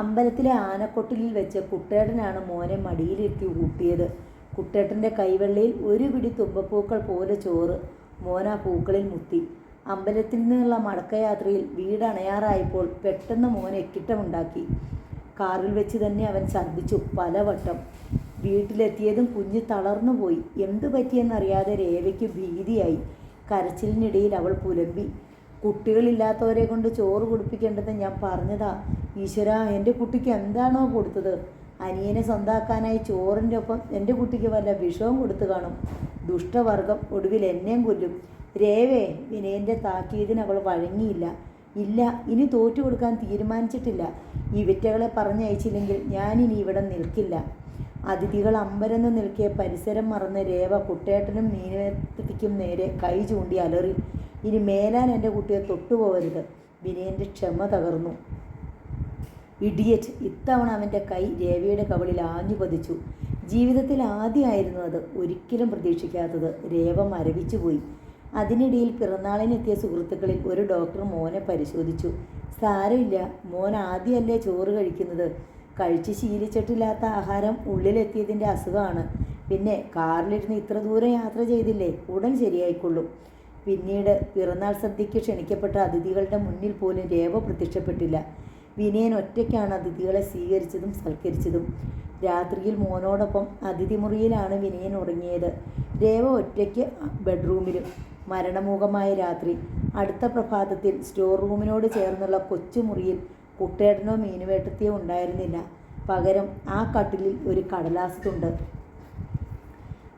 അമ്പലത്തിലെ ആനക്കൊട്ടിലിൽ വെച്ച് കുട്ടേട്ടനാണ് മോനെ മടിയിലിരുത്തി ഊട്ടിയത്. കുട്ടേട്ടൻ്റെ കൈവെള്ളയിൽ ഒരു പിടി തുമ്പപ്പൂക്കൾ പോലെ ചോറ്. മോൻ ആ പൂക്കളിൽ മുത്തി. അമ്പലത്തിൽ നിന്നുള്ള മടക്കയാത്രയിൽ വീടണയാറായപ്പോൾ പെട്ടെന്ന് മോൻ എക്കിട്ടമുണ്ടാക്കി. കാറിൽ വെച്ച് തന്നെ അവൻ ഛർദ്ദിച്ചു പലവട്ടം. വീട്ടിലെത്തിയതും കുഞ്ഞ് തളർന്നുപോയി. എന്തു പറ്റിയെന്നറിയാതെ രേവയ്ക്ക് ഭീതിയായി. കരച്ചിലിനിടയിൽ അവൾ പുലമ്പി. കുട്ടികളില്ലാത്തവരെ കൊണ്ട് ചോറ് കുടിപ്പിക്കേണ്ടത് ഞാൻ പറഞ്ഞതാ. ഈശ്വര, എൻ്റെ കുട്ടിക്ക് എന്താണോ കൊടുത്തത്? അനിയനെ സ്വന്താക്കാനായി ചോറിൻ്റെ ഒപ്പം എൻ്റെ കുട്ടിക്ക് വല്ല വിഷവും കൊടുത്തു കാണും. ദുഷ്ടവർഗം ഒടുവിൽ എന്നെയും കൊല്ലും. രേവേ, വിനയൻ്റെ താക്കീതിന് അവൾ വഴങ്ങിയില്ല. ഇല്ല, ഇനി തോറ്റു കൊടുക്കാൻ തീരുമാനിച്ചിട്ടില്ല. ഈ വിറ്റകളെ പറഞ്ഞയച്ചില്ലെങ്കിൽ ഞാനിനി ഇവിടെ നിൽക്കില്ല. അതിഥികൾ അമ്പരന്ന് നിൽക്കിയ പരിസരം മറന്ന് രേവ കുട്ടേട്ടനും മീനത്തിക്കും നേരെ കൈ ചൂണ്ടി അലറി. ഇനി മേലാൻ എൻ്റെ കുട്ടിയെ തൊട്ടുപോകരുത്. വിനയൻ്റെ ക്ഷമ തകർന്നു. ഇഡിയറ്റ്! ഇത്തവണ അവൻ്റെ കൈ രേവയുടെ കവിളിൽ ആഞ്ഞു പതിച്ചു. ജീവിതത്തിൽ ആദ്യമായിരുന്നു അത്. ഒരിക്കലും പ്രതീക്ഷിക്കാത്തത്. രേവ മരവിച്ചുപോയി. അതിനിടയിൽ പിറന്നാളിനെത്തിയ സുഹൃത്തുക്കളിൽ ഒരു ഡോക്ടർ മോനെ പരിശോധിച്ചു. സാരമില്ല, മോൻ ആദ്യമല്ലേ ചോറ് കഴിക്കുന്നത്. കഴിച്ച് ശീലിച്ചിട്ടില്ലാത്ത ആഹാരം ഉള്ളിലെത്തിയതിൻ്റെ അസുഖമാണ്. പിന്നെ കാറിലിരുന്ന് ഇത്ര ദൂരം യാത്ര ചെയ്തില്ലേ, ഉടൻ ശരിയായിക്കൊള്ളും. പിന്നീട് പിറന്നാൾ സദ്യയ്ക്ക് ക്ഷണിക്കപ്പെട്ട അതിഥികളുടെ മുന്നിൽ പോലും രേവ പ്രത്യക്ഷപ്പെട്ടില്ല. വിനയൻ ഒറ്റയ്ക്കാണ് അതിഥികളെ സ്വീകരിച്ചതും സൽക്കരിച്ചതും. രാത്രിയിൽ മോനോടൊപ്പം അതിഥി മുറിയിലാണ് വിനയൻ ഉറങ്ങിയത്. രേവ ഒറ്റയ്ക്ക് ബെഡ്റൂമിലും. മരണമുഖമായ രാത്രി. അടുത്ത പ്രഭാതത്തിൽ സ്റ്റോർ റൂമിനോട് ചേർന്നുള്ള കൊച്ചുമുറിയിൽ കുട്ടേട്ടനോ മീനുവേട്ടത്തിയോ ഉണ്ടായിരുന്നില്ല. പകരം ആ കട്ടിലിൽ ഒരു കടലാസ് തുണ്ട്.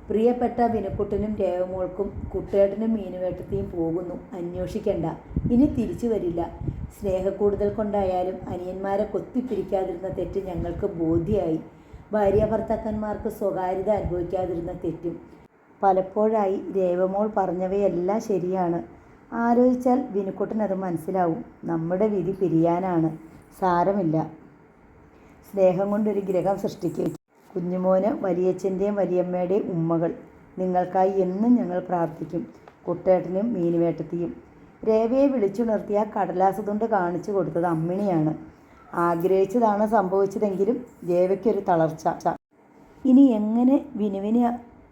പ്രിയപ്പെട്ട വിനുക്കുട്ടനും രേവമോൾക്കും കുട്ടേട്ടനും മീനുവേട്ടത്തിയും പോകുന്നു. അന്വേഷിക്കണ്ട, ഇനി തിരിച്ചു വരില്ല. സ്നേഹക്കൂടുതൽ കൊണ്ടായാലും അനിയന്മാരെ കൊത്തിപ്പിരിക്കാതിരുന്ന തെറ്റ് ഞങ്ങൾക്ക് ബോധ്യമായി. ഭാര്യാഭർത്താക്കന്മാർക്ക് സ്വകാര്യത അനുഭവിക്കാതിരുന്ന തെറ്റും. പലപ്പോഴായി രേവമോൾ പറഞ്ഞവയെല്ലാം ശരിയാണ്. ആലോചിച്ചാൽ വിനുക്കുട്ടൻ അത് മനസ്സിലാവും. നമ്മുടെ വിധി പിരിയാനാണ്. സാരമില്ല. സ്നേഹം കൊണ്ടൊരു ഗ്രഹം സൃഷ്ടിക്കുക. കുഞ്ഞുമോന് വലിയച്ഛൻ്റെയും വലിയമ്മയുടെയും ഉമ്മകൾ. നിങ്ങൾക്കായി എന്നും ഞങ്ങൾ പ്രാർത്ഥിക്കും. കുട്ടേട്ടനും മീനുവേട്ടത്തിയും. രേവയെ വിളിച്ചുണർത്തിയ കടലാസ് തുണ്ട് കാണിച്ചു കൊടുത്തത് അമ്മിണിയാണ്. ആഗ്രഹിച്ചതാണ് സംഭവിച്ചതെങ്കിലും രേവയ്ക്കൊരു തളർച്ച. ഇനി എങ്ങനെ വിനുവിനെ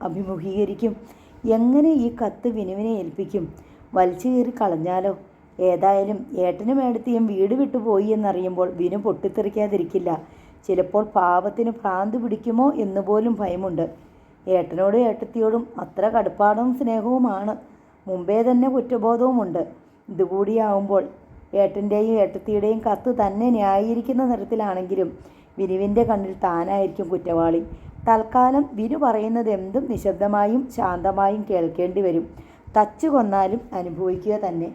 അഭിമുഖീകരിക്കും? എങ്ങനെ ഈ കത്ത് വിനുവിനെ ഏൽപ്പിക്കും? വലിച്ചു കീറി കളഞ്ഞാലോ? ഏതായാലും ഏട്ടനും ഏടത്തിയും വീട് വിട്ടുപോയി എന്നറിയുമ്പോൾ വിനു പൊട്ടിത്തെറിക്കാതിരിക്കില്ല. ചിലപ്പോൾ പാവത്തിന് ഭ്രാന്ത് പിടിക്കുമോ എന്നുപോലും ഭയമുണ്ട്. ഏട്ടനോടും ഏട്ടത്തിയോടും അത്ര കടുപ്പാടും സ്നേഹവുമാണ്. മുമ്പേ തന്നെ കുറ്റബോധവുമുണ്ട്. ഇതുകൂടിയാവുമ്പോൾ ഏട്ടൻ്റെയും ഏട്ടത്തിയുടെയും കത്ത് തന്നെ ന്യായീകരിക്കുന്ന തരത്തിലാണെങ്കിലും വിനുവിൻ്റെ കണ്ണിൽ താനായിരിക്കും കുറ്റവാളി. തൽക്കാലം വിനു പറയുന്നത് എന്തും നിശബ്ദമായും ശാന്തമായും കേൾക്കേണ്ടി വരും. തച്ചു കൊന്നാലും അനുഭവിക്കുക തന്നെ.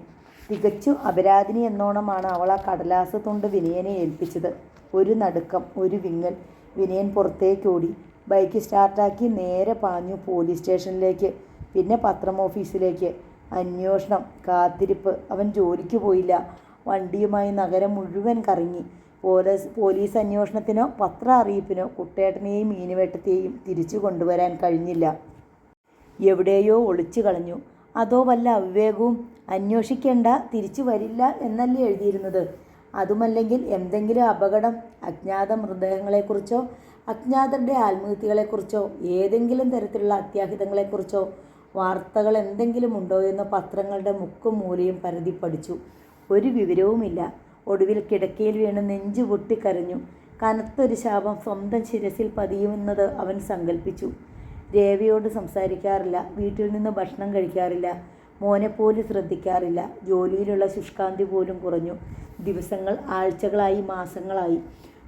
തികച്ചു അപരാധിനി എന്നോണമാണ് അവൾ ആ കടലാസ് തുണ്ട് വിനയനെ ഏൽപ്പിച്ചത്. ഒരു നടുക്കം, ഒരു വിങ്ങൽ. വിനയൻ പുറത്തേക്കോടി. ബൈക്ക് സ്റ്റാർട്ടാക്കി നേരെ പാഞ്ഞു പോലീസ് സ്റ്റേഷനിലേക്ക്. പിന്നെ പത്രം ഓഫീസിലേക്ക്. അന്വേഷണം, കാത്തിരിപ്പ്. അവൻ ജോലിക്ക് പോയില്ല. വണ്ടിയുമായി നഗരം മുഴുവൻ കറങ്ങി. പോലീസ് അന്വേഷണത്തിനോ പത്ര അറിയിപ്പിനോ കുട്ടേട്ടനെയും മീനുവേട്ടത്തെയും തിരിച്ചു കൊണ്ടുവരാൻ കഴിഞ്ഞില്ല. എവിടെയോ ഒളിച്ചു കളഞ്ഞു. അതോ വല്ല അവിവേകവും? അന്വേഷിക്കേണ്ട, തിരിച്ചു വരില്ല എന്നല്ലേ എഴുതിയിരുന്നത്? അതുമല്ലെങ്കിൽ എന്തെങ്കിലും അപകടം, അജ്ഞാത മൃതദേഹങ്ങളെക്കുറിച്ചോ അജ്ഞാതരുടെ ആത്മഹത്യകളെക്കുറിച്ചോ ഏതെങ്കിലും തരത്തിലുള്ള അത്യാഹിതങ്ങളെക്കുറിച്ചോ വാർത്തകൾ എന്തെങ്കിലും ഉണ്ടോ എന്ന് പത്രങ്ങളുടെ മുക്കും മൂലയും പരതി പഠിച്ചു. ഒരു വിവരവുമില്ല. ഒടുവിൽ കിടക്കയിൽ വീണ് നെഞ്ചു പൊട്ടിക്കരഞ്ഞു. കനത്തൊരു ശാപം സ്വന്തം ശിരസിൽ പതിയുമെന്നത് അവൻ സങ്കല്പിച്ചു. രേവയോട് സംസാരിക്കാറില്ല. വീട്ടിൽ നിന്ന് ഭക്ഷണം കഴിക്കാറില്ല. മോനെപ്പോലും ശ്രദ്ധിക്കാറില്ല. ജോലിയിലുള്ള ശുഷ്കാന്തി പോലും കുറഞ്ഞു. ദിവസങ്ങൾ ആഴ്ചകളായി, മാസങ്ങളായി.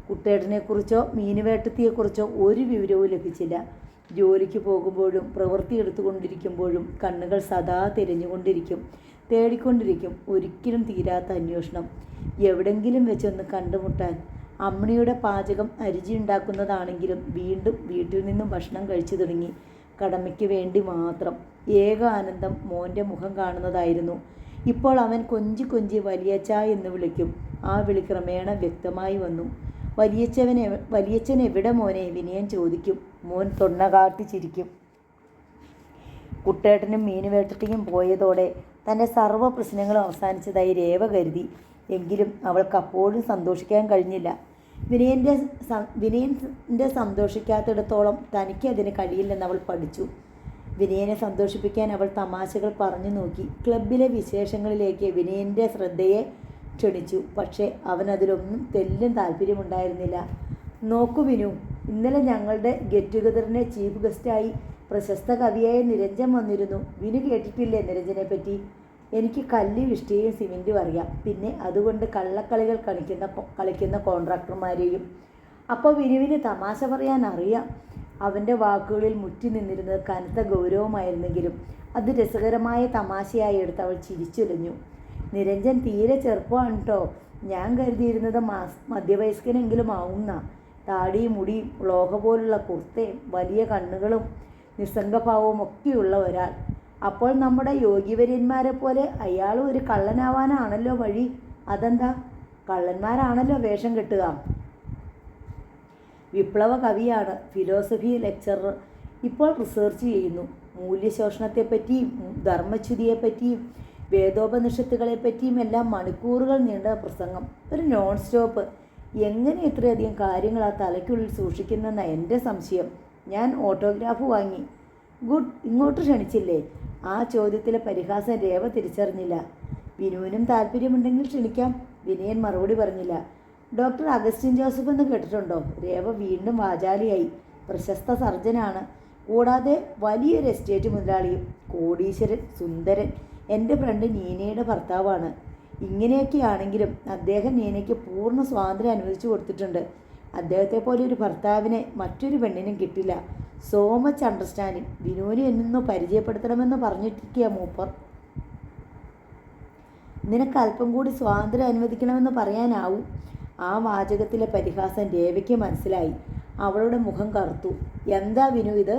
കുട്ടേട്ടനെക്കുറിച്ചോ മീനുവേട്ടത്തിയെക്കുറിച്ചോ ഒരു വിവരവും ലഭിച്ചില്ല. ജോലിക്ക് പോകുമ്പോഴും പ്രവൃത്തി എടുത്തുകൊണ്ടിരിക്കുമ്പോഴും കണ്ണുകൾ സദാ തിരഞ്ഞുകൊണ്ടിരിക്കും, തേടിക്കൊണ്ടിരിക്കും. ഒരിക്കലും തീരാത്ത അന്വേഷണം. എവിടെങ്കിലും വെച്ചൊന്ന് കണ്ടുമുട്ടാൻ. അമ്മിണിയുടെ പാചകം അരുചിയുണ്ടാക്കുന്നതാണെങ്കിലും വീണ്ടും വീട്ടിൽ നിന്നും ഭക്ഷണം കഴിച്ചു തുടങ്ങി. കടമയ്ക്ക് വേണ്ടി മാത്രം. ഏക ആനന്ദം മോൻ്റെ മുഖം കാണുന്നതായിരുന്നു. ഇപ്പോൾ അവൻ കൊഞ്ചി കൊഞ്ചി വലിയച്ഛ എന്ന് വിളിക്കും. ആ വിളി ക്രമേണ വ്യക്തമായി വന്നു. വലിയച്ഛൻ എവിടെ മോനെ? വിനയൻ ചോദിക്കും. മോൻ തൊണ്ണ കാട്ടി ചിരിക്കും. കുട്ടേട്ടനും മീനുവേട്ടയ്ക്കും പോയതോടെ തൻ്റെ സർവ്വ പ്രശ്നങ്ങളും അവസാനിച്ചതായി രേവ കരുതി. എങ്കിലും അവൾക്ക് അപ്പോഴും സന്തോഷിക്കാൻ കഴിഞ്ഞില്ല. വിനയൻ്റെ സന്തോഷിക്കാത്തിടത്തോളം തനിക്കതിന് കഴിയില്ലെന്ന് അവൾ പഠിച്ചു. വിനയനെ സന്തോഷിപ്പിക്കാൻ അവൾ തമാശകൾ പറഞ്ഞു നോക്കി. ക്ലബിലെ വിശേഷങ്ങളിലേക്ക് വിനയൻ്റെ ശ്രദ്ധയെ ക്ഷണിച്ചു. പക്ഷേ അവനതിലൊന്നും തെല്ലും താല്പര്യമുണ്ടായിരുന്നില്ല. നോക്കൂ വിനു, ഇന്നലെ ഞങ്ങളുടെ ഗെറ്റ് ടുഗദറിനെ ചീഫ് ഗസ്റ്റായി പ്രശസ്ത കവിയായ നിരഞ്ജൻ വന്നിരുന്നു. വിനു കേട്ടിട്ടില്ലേ നിരഞ്ജനെ പറ്റി? എനിക്ക് കല്ലും ഇഷ്ടികയും സിമെൻറ്റും അറിയാം. പിന്നെ അതുകൊണ്ട് കള്ളക്കളികൾ കളിക്കുന്ന കോൺട്രാക്ടർമാരെയും. അപ്പോൾ വിനുവിന് തമാശ പറയാൻ അറിയാം. അവൻ്റെ വാക്കുകളിൽ മുറ്റി നിന്നിരുന്നത് കനത്ത ഗൗരവമായിരുന്നെങ്കിലും അത് രസകരമായ തമാശയായി എടുത്ത് അവൾ ചിരിച്ചുലഞ്ഞു. നിരഞ്ജൻ തീരെ ചെറുപ്പമാണ് കേട്ടോ. ഞാൻ കരുതിയിരുന്നത് മധ്യവയസ്കനെങ്കിലും ആവുന്ന. താടിയും മുടിയും ലോഹ പോലുള്ള കുർത്തയും വലിയ കണ്ണുകളും നിസ്സംഗഭാവവും ഒക്കെയുള്ള ഒരാൾ. അപ്പോൾ നമ്മുടെ യോഗിവര്യന്മാരെ പോലെ അയാളും ഒരു കള്ളനാവാനാണല്ലോ വഴി. അതെന്താ? കള്ളന്മാരാണല്ലോ വേഷം കെട്ടുക. വിപ്ലവ കവിയാണ്, ഫിലോസഫി ലെക്ചറർ. ഇപ്പോൾ റിസർച്ച് ചെയ്യുന്നു. മൂല്യശോഷണത്തെപ്പറ്റിയും ധർമ്മച്യുതിയെപ്പറ്റിയും വേദോപനിഷത്തുകളെപ്പറ്റിയും എല്ലാം മണിക്കൂറുകൾ നീണ്ട പ്രസംഗം. ഒരു നോൺ സ്റ്റോപ്പ്. എങ്ങനെ ഇത്രയധികം കാര്യങ്ങൾ ആ തലയ്ക്കുള്ളിൽ സൂക്ഷിക്കുന്നെന്ന എൻ്റെ സംശയം. ഞാൻ ഓട്ടോഗ്രാഫ് വാങ്ങി. ഗുഡ്. ഇങ്ങോട്ട് ക്ഷണിച്ചില്ലേ? ആ ചോദ്യത്തിലെ പരിഹാസം രേവ തിരിച്ചറിഞ്ഞില്ല. വിനുവിനും താല്പര്യമുണ്ടെങ്കിൽ ക്ഷണിക്കാം. വിനയൻ മറുപടി പറഞ്ഞില്ല. ഡോക്ടർ അഗസ്റ്റിൻ ജോസഫ് എന്ന് കേട്ടിട്ടുണ്ടോ? രേവ വീണ്ടും വാചാലിയായി. പ്രശസ്ത സർജനാണ്. കൂടാതെ വലിയൊരു എസ്റ്റേറ്റ് മുതലാളിയും. കോടീശ്വരൻ, സുന്ദരൻ. എൻ്റെ ഫ്രണ്ട് നീനയുടെ ഭർത്താവാണ്. ഇങ്ങനെയൊക്കെയാണെങ്കിലും അദ്ദേഹം നീനയ്ക്ക് പൂർണ്ണ സ്വാതന്ത്ര്യം അനുവദിച്ചു കൊടുത്തിട്ടുണ്ട്. അദ്ദേഹത്തെ പോലെ ഒരു ഭർത്താവിനെ മറ്റൊരു പെണ്ണിനും കിട്ടില്ല. So much understanding. വിനുവിനെ എന്നൊന്ന് പരിചയപ്പെടുത്തണമെന്ന് പറഞ്ഞിട്ടിരിക്കുക മൂപ്പർ. നിനക്ക് അല്പം കൂടി സ്വാതന്ത്ര്യം അനുവദിക്കണമെന്ന് പറയാനാവും. ആ വാചകത്തിലെ പരിഹാസം രേവയ്ക്ക് മനസ്സിലായി. അവളുടെ മുഖം കറുത്തു. എന്താ വിനു ഇത്?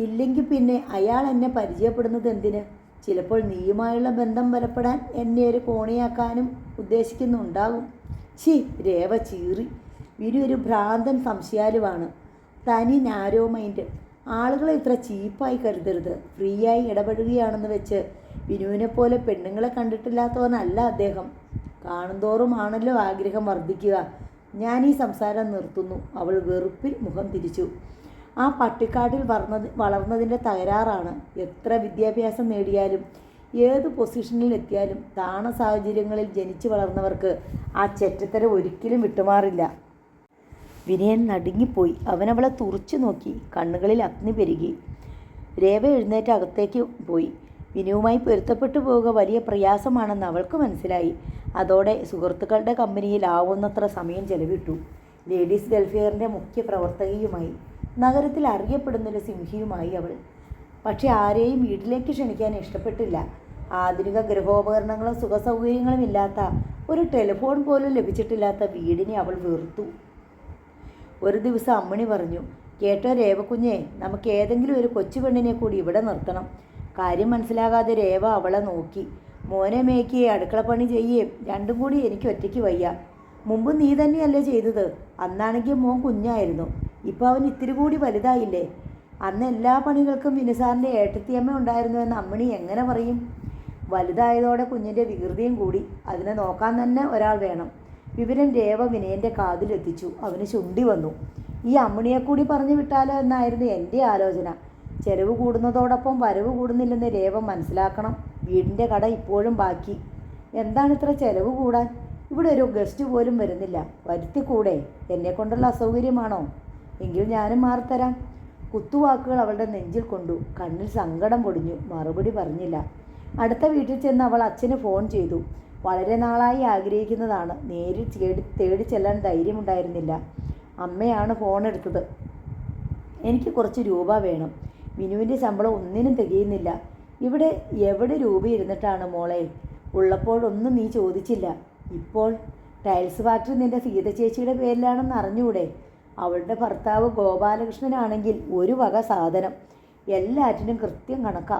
ഇല്ലെങ്കിൽ പിന്നെ അയാൾ എന്നെ പരിചയപ്പെടുന്നത് എന്തിന്? ചിലപ്പോൾ നീയുമായുള്ള ബന്ധം ബലപ്പെടാൻ എന്നെ ഒരു കോണിയാക്കാനും ഉദ്ദേശിക്കുന്നുണ്ടാകും. രേവ ചീറി. വിനു ഒരു ഭ്രാന്തൻ സംശയാലുവാണ്. തനി നാരോ മൈൻഡ്. ആളുകളെ ഇത്ര ചീപ്പായി കരുതരുത്. ഫ്രീ ആയി ഇടപെടുകയാണെന്ന് വെച്ച് വിനുവിനെ പോലെ പെണ്ണുങ്ങളെ കണ്ടിട്ടില്ലാത്തവനല്ല അദ്ദേഹം. കാണുന്തോറും ആണല്ലോ ആഗ്രഹം വർദ്ധിക്കുക. ഞാൻ ഈ സംസാരം നിർത്തുന്നു. അവൾ വെറുപ്പിൽ മുഖം തിരിച്ചു. ആ പട്ടിക്കാട്ടിൽ വളർന്നതിൻ്റെ തകരാറാണ്. എത്ര വിദ്യാഭ്യാസം നേടിയാലും ഏത് പൊസിഷനിൽ എത്തിയാലും താണ സാഹചര്യങ്ങളിൽ ജനിച്ചു വളർന്നവർക്ക് ആ ചെറ്റത്തരം ഒരിക്കലും വിട്ടുമാറില്ല. വിനയൻ നടുങ്ങിപ്പോയി. അവനവളെ തുറച്ചു നോക്കി. കണ്ണുകളിൽ അഗ്നി പെരുകി. രേവ എഴുന്നേറ്റ് അകത്തേക്ക് പോയി. വിനുവുമായി പൊരുത്തപ്പെട്ടു പോവുക വലിയ പ്രയാസമാണെന്ന് അവൾക്ക് മനസ്സിലായി. അതോടെ സുഹൃത്തുക്കളുടെ കമ്പനിയിൽ ആവുന്നത്ര സമയം ചെലവിട്ടു. ലേഡീസ് വെൽഫെയറിൻ്റെ മുഖ്യ പ്രവർത്തകയുമായി. നഗരത്തിൽ അറിയപ്പെടുന്നൊരു സിംഹിയുമായി അവൾ. പക്ഷെ ആരെയും വീട്ടിലേക്ക് ക്ഷണിക്കാൻ ഇഷ്ടപ്പെട്ടില്ല. ആധുനിക ഗൃഹോപകരണങ്ങളും സുഖസൗകര്യങ്ങളും ഇല്ലാത്ത, ഒരു ടെലിഫോൺ പോലും ലഭിച്ചിട്ടില്ലാത്ത വീടിനെ അവൾ വെറുത്തു. ഒരു ദിവസം അമ്മിണി പറഞ്ഞു, കേട്ടോ രേവക്കുഞ്ഞെ, നമുക്ക് ഏതെങ്കിലും ഒരു കൊച്ചുപെണ്ണിനെ കൂടി ഇവിടെ നിർത്തണം. കാര്യം മനസ്സിലാകാതെ രേവ അവളെ നോക്കി. മോനെ മേയ്ക്ക് അടുക്കളപ്പണി ചെയ്യുകയും രണ്ടും കൂടി എനിക്ക് ഒറ്റയ്ക്ക് വയ്യ. മുമ്പ് നീ തന്നെയല്ലേ ചെയ്തത്? അന്നാണെങ്കിൽ മോൻ കുഞ്ഞായിരുന്നു. ഇപ്പോൾ അവൻ ഇത്തിരി കൂടി വലുതായില്ലേ? അന്ന് എല്ലാ പണികൾക്കും വിനുസാറിൻ്റെ ഏട്ടത്തിയമ്മ ഉണ്ടായിരുന്നു എന്ന് അമ്മിണി എങ്ങനെ പറയും? വലുതായതോടെ കുഞ്ഞിൻ്റെ വികൃതിയും കൂടി. അതിനെ നോക്കാൻ തന്നെ ഒരാൾ വേണം. വിവരം രേവ വിനയൻ്റെ കാതിലെത്തിച്ചു. അവന് ചുണ്ടി വന്നു. ഈ അമ്മിണിയെ കൂടി പറഞ്ഞു വിട്ടാലോ എന്നായിരുന്നു എൻ്റെ ആലോചന. ചെലവ് കൂടുന്നതോടൊപ്പം വരവ് കൂടുന്നില്ലെന്ന് രേവ മനസ്സിലാക്കണം. വീടിൻ്റെ കട ഇപ്പോഴും ബാക്കി. എന്താണ് ഇത്ര ചെലവ് കൂടാൻ? ഇവിടെ ഒരു ഗസ്റ്റ് പോലും വരുന്നില്ല. വരുത്തിക്കൂടെ? എന്നെക്കൊണ്ടുള്ള അസൗകര്യമാണോ? എങ്കിൽ ഞാനും മാറിത്തരാം. കുത്തുവാക്കുകൾ അവളുടെ നെഞ്ചിൽ കൊണ്ടു. കണ്ണിൽ സങ്കടം പൊടിഞ്ഞു. മറുപടി പറഞ്ഞില്ല. അടുത്ത വീട്ടിൽ ചെന്ന് അവൾ അച്ഛന് ഫോൺ ചെയ്തു. വളരെ നാളായി ആഗ്രഹിക്കുന്നതാണ്. നേരിൽ തേടി ചെല്ലാൻ ധൈര്യമുണ്ടായിരുന്നില്ല. അമ്മയാണ് ഫോൺ എടുത്തത്. എനിക്ക് കുറച്ച് രൂപ വേണം. വിനുവിൻ്റെ ശമ്പളം ഒന്നിനും തികയുന്നില്ല. ഇവിടെ എവിടെ രൂപ ഇരുന്നിട്ടാണ് മോളെ? ഉള്ളപ്പോഴൊന്നും നീ ചോദിച്ചില്ല. ഇപ്പോൾ ടൈൽസ് ഫാക്ടറി നിൻ്റെ സീത ചേച്ചിയുടെ പേരിലാണെന്ന് അറിഞ്ഞൂടെ? അവളുടെ ഭർത്താവ് ഗോപാലകൃഷ്ണനാണെങ്കിൽ ഒരു വക സാധനം. എല്ലാറ്റിനും കൃത്യം കണക്കാ.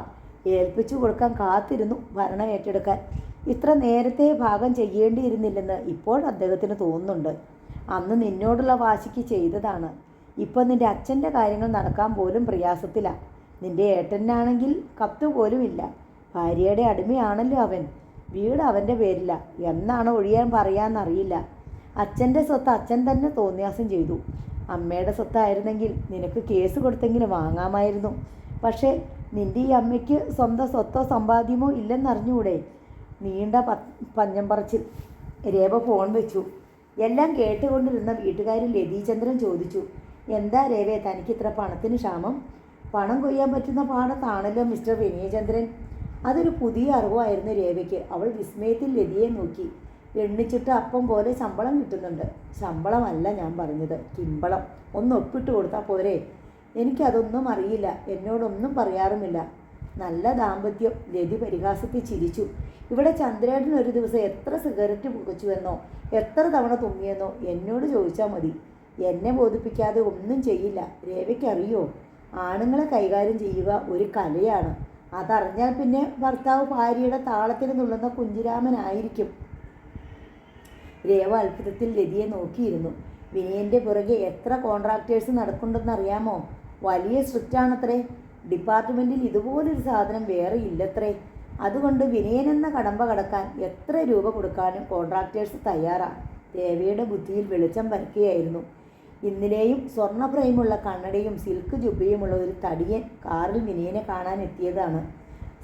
ഏൽപ്പിച്ചു കൊടുക്കാൻ കാത്തിരുന്നു ഭരണം ഏറ്റെടുക്കാൻ. ഇത്ര നേരത്തെ ഭാഗം ചെയ്യേണ്ടിയിരുന്നില്ലെന്ന് ഇപ്പോൾ അദ്ദേഹത്തിന് തോന്നുന്നുണ്ട്. അന്ന് നിന്നോടുള്ള വാശിക്ക് ചെയ്തതാണ്. ഇപ്പം നിൻ്റെ അച്ഛൻ്റെ കാര്യങ്ങൾ നടക്കാൻ പോലും പ്രയാസത്തിലാണ്. നിൻ്റെ ഏട്ടനാണെങ്കിൽ കത്ത് പോലും ഇല്ല. ഭാര്യയുടെ അടിമയാണല്ലോ അവൻ. വീട് അവൻ്റെ പേരില്ല. എന്നാണ് ഒഴിയാൻ പറയാമെന്നറിയില്ല. അച്ഛൻ്റെ സ്വത്ത് അച്ഛൻ തന്നെ തോന്നിയാസം ചെയ്തു. അമ്മയുടെ സ്വത്തായിരുന്നെങ്കിൽ നിനക്ക് കേസ് കൊടുത്തെങ്കിലും വാങ്ങാമായിരുന്നു. പക്ഷേ നിൻ്റെ ഈ അമ്മയ്ക്ക് സ്വന്തം സ്വത്തോ സമ്പാദ്യമോ ഇല്ലെന്നറിഞ്ഞൂടെ? നീണ്ട പഞ്ഞം പറച്ചിൽ. രേവ ഫോൺ വെച്ചു. എല്ലാം കേട്ടുകൊണ്ടിരുന്ന വീട്ടുകാരിൽ ലതീചന്ദ്രൻ ചോദിച്ചു, എന്താ രേവേ തനിക്ക് ഇത്ര പണത്തിന് ക്ഷാമം? പണം കൊയ്യാൻ പറ്റുന്ന പാടത്താണല്ലോ മിസ്റ്റർ വിനയചന്ദ്രൻ. അതൊരു പുതിയ അറിവായിരുന്നു രേവയ്ക്ക്. അവൾ വിസ്മയത്തിൽ ലതിയെ നോക്കി. എണ്ണിച്ചിട്ട് അപ്പം പോലെ ശമ്പളം കിട്ടുന്നുണ്ട്. ശമ്പളമല്ല ഞാൻ പറഞ്ഞത്, കിമ്പളം. ഒന്ന് ഒപ്പിട്ട് കൊടുത്താൽ പോരെ? എനിക്കതൊന്നും അറിയില്ല. എന്നോടൊന്നും പറയാറുമില്ല. നല്ല ദാമ്പത്യം. ലതി പരിഹാസത്തിൽ ചിരിച്ചു. ഇവിടെ ചന്ദ്രേട്ടൻ ഒരു ദിവസം എത്ര സിഗരറ്റ് പുകച്ചുവെന്നോ എത്ര തവണ തുമ്മിയെന്നോ എന്നോട് ചോദിച്ചാൽ മതി. എന്നെ ബോധിപ്പിക്കാതെ ഒന്നും ചെയ്യില്ല. രേവയ്ക്കറിയോ, ആണുങ്ങളെ കൈകാര്യം ചെയ്യുക ഒരു കലയാണ്. അതറിഞ്ഞാൽ പിന്നെ ഭർത്താവ് ഭാര്യയുടെ താളത്തിന് നുള്ളുന്ന കുഞ്ചിരാമനായിരിക്കും. രേവ അത്ഭുതത്തിൽ ലതിയെ നോക്കിയിരുന്നു. വിനയൻ്റെ പുറകെ എത്ര കോൺട്രാക്ടേഴ്സ് നടക്കുന്നുണ്ടെന്നറിയാമോ? വലിയ സ്ട്രിക്റ്റാണത്രേ. ഡിപ്പാർട്ട്മെൻറ്റിൽ ഇതുപോലൊരു സാധനം വേറെ ഇല്ലത്രേ. അതുകൊണ്ട് വിനയനെന്ന കടമ്പ കടക്കാൻ എത്ര രൂപ കൊടുക്കാനും കോൺട്രാക്ടേഴ്സ് തയ്യാറാണ്. രേവയുടെ ബുദ്ധിയിൽ വെളിച്ചം പരക്കുകയായിരുന്നു. ഇന്നലെയും സ്വർണ്ണ ഫ്രെയിമുള്ള കണ്ണടയും സിൽക്ക് ജുബയുമുള്ള ഒരു തടിയൻ കാറിൽ വിനയനെ കാണാൻ എത്തിയതാണ്.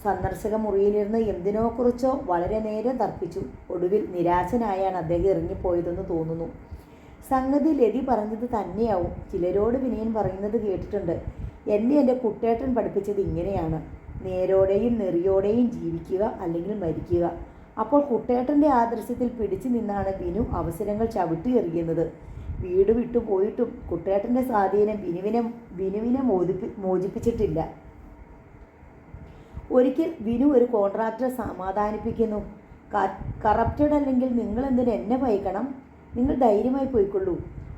സന്ദർശക മുറിയിലിരുന്ന് എന്തിനോക്കുറിച്ചോ വളരെ നേരം തർക്കിച്ചു. ഒടുവിൽ നിരാശനായാണ് അദ്ദേഹം ഇറങ്ങിപ്പോയതെന്ന് തോന്നുന്നു. സംഗതി ലതി പറഞ്ഞത് തന്നെയാവും. ചിലരോട് വിനയൻ പറയുന്നത് കേട്ടിട്ടുണ്ട്. എന്നെ എൻ്റെ കുട്ടേട്ടൻ പഠിപ്പിച്ചത് ഇങ്ങനെയാണ്: നേരോടെയും നെറിയോടെയും ജീവിക്കുക, അല്ലെങ്കിൽ മരിക്കുക. അപ്പോൾ കുട്ടേട്ടൻ്റെ ആദർശത്തിൽ പിടിച്ചു നിന്നാണ് വിനു അവസരങ്ങൾ ചവിട്ടിയെറിയുന്നത്. വീട് വിട്ടു പോയിട്ടും കുട്ടേട്ടൻ്റെ സ്വാധീനം വിനുവിനെ മോചിപ്പിച്ചിട്ടില്ല. ഒരിക്കൽ വിനു ഒരു കോൺട്രാക്ടറെ സമാധാനിപ്പിക്കുന്നു. കറപ്റ്റഡ് അല്ലെങ്കിൽ നിങ്ങളെന്തിന് എന്നെ പയക്കണം? നിങ്ങൾ ധൈര്യമായി പോയിക്കൊള്ളൂ.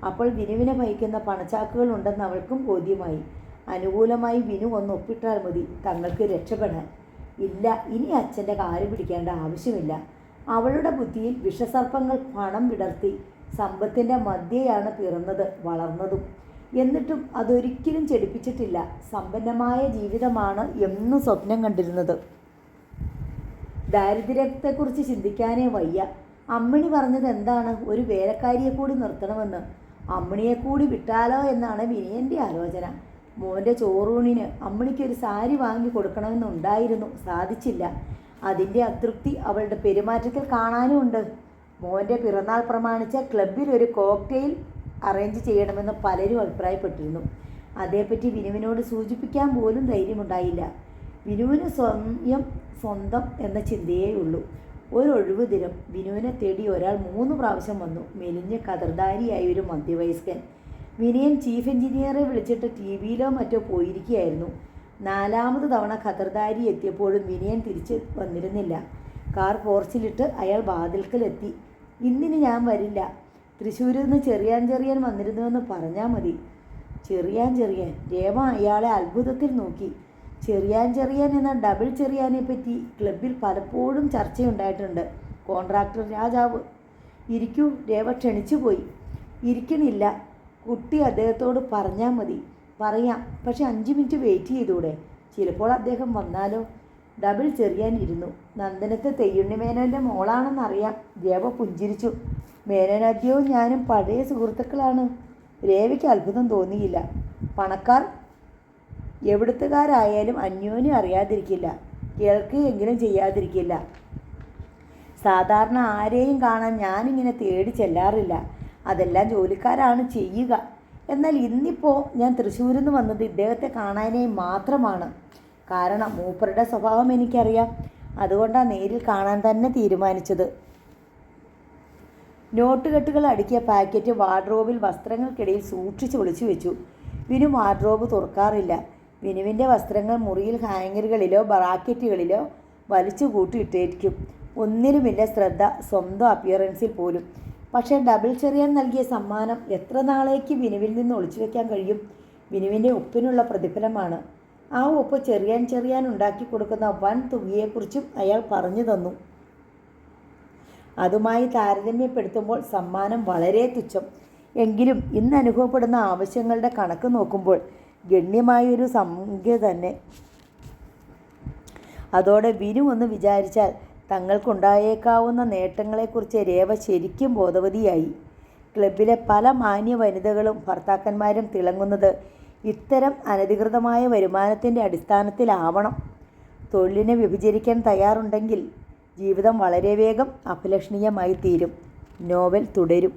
അപ്പോൾ വിനുവിനെ പയക്കുന്ന പണച്ചാക്കുകൾ ഉണ്ടെന്ന് അവൾക്കും ബോധ്യമായി. അനുകൂലമായി വിനു ഒന്ന് ഒപ്പിട്ടാൽ മതി തങ്ങൾക്ക് രക്ഷപ്പെടാൻ. ഇല്ല, ഇനി അച്ഛൻ്റെ കാല് പിടിക്കേണ്ട ആവശ്യമില്ല. അവളുടെ ബുദ്ധിയിൽ വിഷസർപ്പങ്ങൾ പണം വിടർത്തി. സമ്പത്തിൻ്റെ മധ്യയാണ് പിറന്നത് വളർന്നതും. എന്നിട്ടും അതൊരിക്കലും ചെടിപ്പിച്ചിട്ടില്ല. സമ്പന്നമായ ജീവിതമാണ് എന്നും സ്വപ്നം കണ്ടിരുന്നത്. ദാരിദ്ര്യത്തെക്കുറിച്ച് ചിന്തിക്കാനേ വയ്യ. അമ്മിണി പറഞ്ഞത് എന്താണ്? ഒരു വേലക്കാരിയെ കൂടി നിർത്തണമെന്ന്. അമ്മിണിയെ കൂടി വിട്ടാലോ എന്നാണ് വിനയൻ്റെ ആലോചന. മോൻ്റെ ചോറൂണിന് അമ്മിണിക്കൊരു സാരി വാങ്ങി കൊടുക്കണമെന്നുണ്ടായിരുന്നു. സാധിച്ചില്ല. അതിൻ്റെ അതൃപ്തി അവളുടെ പെരുമാറ്റത്തിൽ കാണാനുമുണ്ട്. മോൻ്റെ പിറന്നാൾ പ്രമാണിച്ച് ക്ലബിൽ ഒരു കോക്ടെയിൽ അറേഞ്ച് ചെയ്യണമെന്ന് പലരും അഭിപ്രായപ്പെട്ടിരുന്നു. അതേപ്പറ്റി വിനുവിനോട് സൂചിപ്പിക്കാൻ പോലും ധൈര്യമുണ്ടായില്ല. വിനുവിന് സ്വന്തം എന്ന ചിന്തയേ ഉള്ളൂ. ഒരൊഴിവ് ദിനം വിനുവിനെ തേടി ഒരാൾ 3 പ്രാവശ്യം വന്നു. മെലിഞ്ഞ കതർധാരിയായ ഒരു മധ്യവയസ്കൻ. വിനയൻ ചീഫ് എഞ്ചിനീയറെ വിളിച്ചിട്ട് ടിവിയിലോ മറ്റോ പോയിരിക്കുകയായിരുന്നു. 4ാമത് തവണ ഖദർദാരി എത്തിയപ്പോഴും വിനയൻ തിരിച്ച് വന്നിരുന്നില്ല. കാർ പോർച്ചിലിട്ട് അയാൾ വാതിൽക്കലെത്തി. ഇന്നിന് ഞാൻ വരില്ല. തൃശ്ശൂരിൽ നിന്ന് ചെറിയാൻ വന്നിരുന്നുവെന്ന് പറഞ്ഞാൽ മതി. ചെറിയാൻ രേവ അയാളെ അത്ഭുതത്തിൽ നോക്കി. ചെറിയാൻ എന്ന ഡബിൾ ചെറിയാനെ പറ്റി ക്ലബിൽ പലപ്പോഴും ചർച്ചയുണ്ടായിട്ടുണ്ട്. കോൺട്രാക്ടർ രാജാവ്. ഇരിക്കൂ. രേവ ക്ഷണിച്ചു പോയി. ഇരിക്കണില്ല. കുട്ടി അദ്ദേഹത്തോട് പറഞ്ഞാൽ മതി. പറയാം, പക്ഷെ 5 മിനിറ്റ് വെയിറ്റ് ചെയ്തൂടെ? ചിലപ്പോൾ അദ്ദേഹം വന്നാലോ? ഡബിൾ ചെറിയാൻ ഇരുന്നു. നന്ദനത്തെ തെയ്യുണ്ണി മേനോൻ്റെ മോളാണെന്നറിയാം. രേവ പുഞ്ചിരിച്ചു. മേനോനാദ്യവും ഞാനും പഴയ സുഹൃത്തുക്കളാണ്. രേവയ്ക്ക് അത്ഭുതം തോന്നിയില്ല. പണക്കാർ എവിടുത്തുകാരായാലും അന്യോന്യം അറിയാതിരിക്കില്ല, കേൾക്കുകയെങ്കിലും ചെയ്യാതിരിക്കില്ല. സാധാരണ ആരെയും കാണാൻ ഞാനിങ്ങനെ തേടി ചെല്ലാറില്ല. അതെല്ലാം ജോലിക്കാരാണ് ചെയ്യുക. എന്നാൽ ഇന്നിപ്പോൾ ഞാൻ തൃശ്ശൂരിൽ നിന്ന് വന്നത് ഇദ്ദേഹത്തെ കാണാനായി മാത്രമാണ്. കാരണം മൂപ്പരുടെ സ്വഭാവം എനിക്കറിയാം. അതുകൊണ്ടാണ് നേരിൽ കാണാൻ തന്നെ തീരുമാനിച്ചത്. നോട്ടുകെട്ടുകൾ അടുക്കിയ പാക്കറ്റ് വാർഡ്രോബിൽ വസ്ത്രങ്ങൾക്കിടയിൽ സൂക്ഷിച്ച് ഒളിച്ചു വെച്ചു. വിനു വാർഡ്രോബ് തുറക്കാറില്ല. വിനുവിൻ്റെ വസ്ത്രങ്ങൾ മുറിയിൽ ഹാങ്ങറുകളിലോ ബ്രാക്കറ്റുകളിലോ വലിച്ചു കൂട്ടിയിട്ടേക്കും. ഒന്നിലുമില്ല ശ്രദ്ധ, സ്വന്തം അപ്പിയറൻസിൽ പോലും. പക്ഷേ ഡബിൾ ചെറിയാൻ നൽകിയ സമ്മാനം എത്ര നാളേക്ക് വിനുവിൽ നിന്ന് ഒളിച്ചു വയ്ക്കാൻ കഴിയും? വിനുവിൻ്റെ ഉപ്പിനുള്ള പ്രതിഫലമാണ്. ആ ഉപ്പ് ചെറിയാൻ ഉണ്ടാക്കി കൊടുക്കുന്ന വൻ തുകയെക്കുറിച്ചും അയാൾ പറഞ്ഞു തന്നു. അതുമായി താരതമ്യപ്പെടുത്തുമ്പോൾ സമ്മാനം വളരെ തുച്ഛം. എങ്കിലും ഇന്ന് അനുഭവപ്പെടുന്ന ആവശ്യങ്ങളുടെ കണക്ക് നോക്കുമ്പോൾ ഗണ്യമായൊരു സംഖ്യ തന്നെ. അതോടെ വിനു ഒന്ന് വിചാരിച്ചാൽ തങ്ങൾക്കുണ്ടായേക്കാവുന്ന നേട്ടങ്ങളെക്കുറിച്ച് രേവ ശരിക്കും ബോധവതിയായി. ക്ലബിലെ പല മാന്യ വനിതകളും ഭർത്താക്കന്മാരും തിളങ്ങുന്നത് ഇത്തരം അനധികൃതമായ വരുമാനത്തിൻ്റെ അടിസ്ഥാനത്തിലാവണം. തൊഴിലിനെ വ്യഭിചരിക്കാൻ തയ്യാറുണ്ടെങ്കിൽ ജീവിതം വളരെ വേഗം അപലഷണീയമായി തീരും. നോവൽ തുടരും.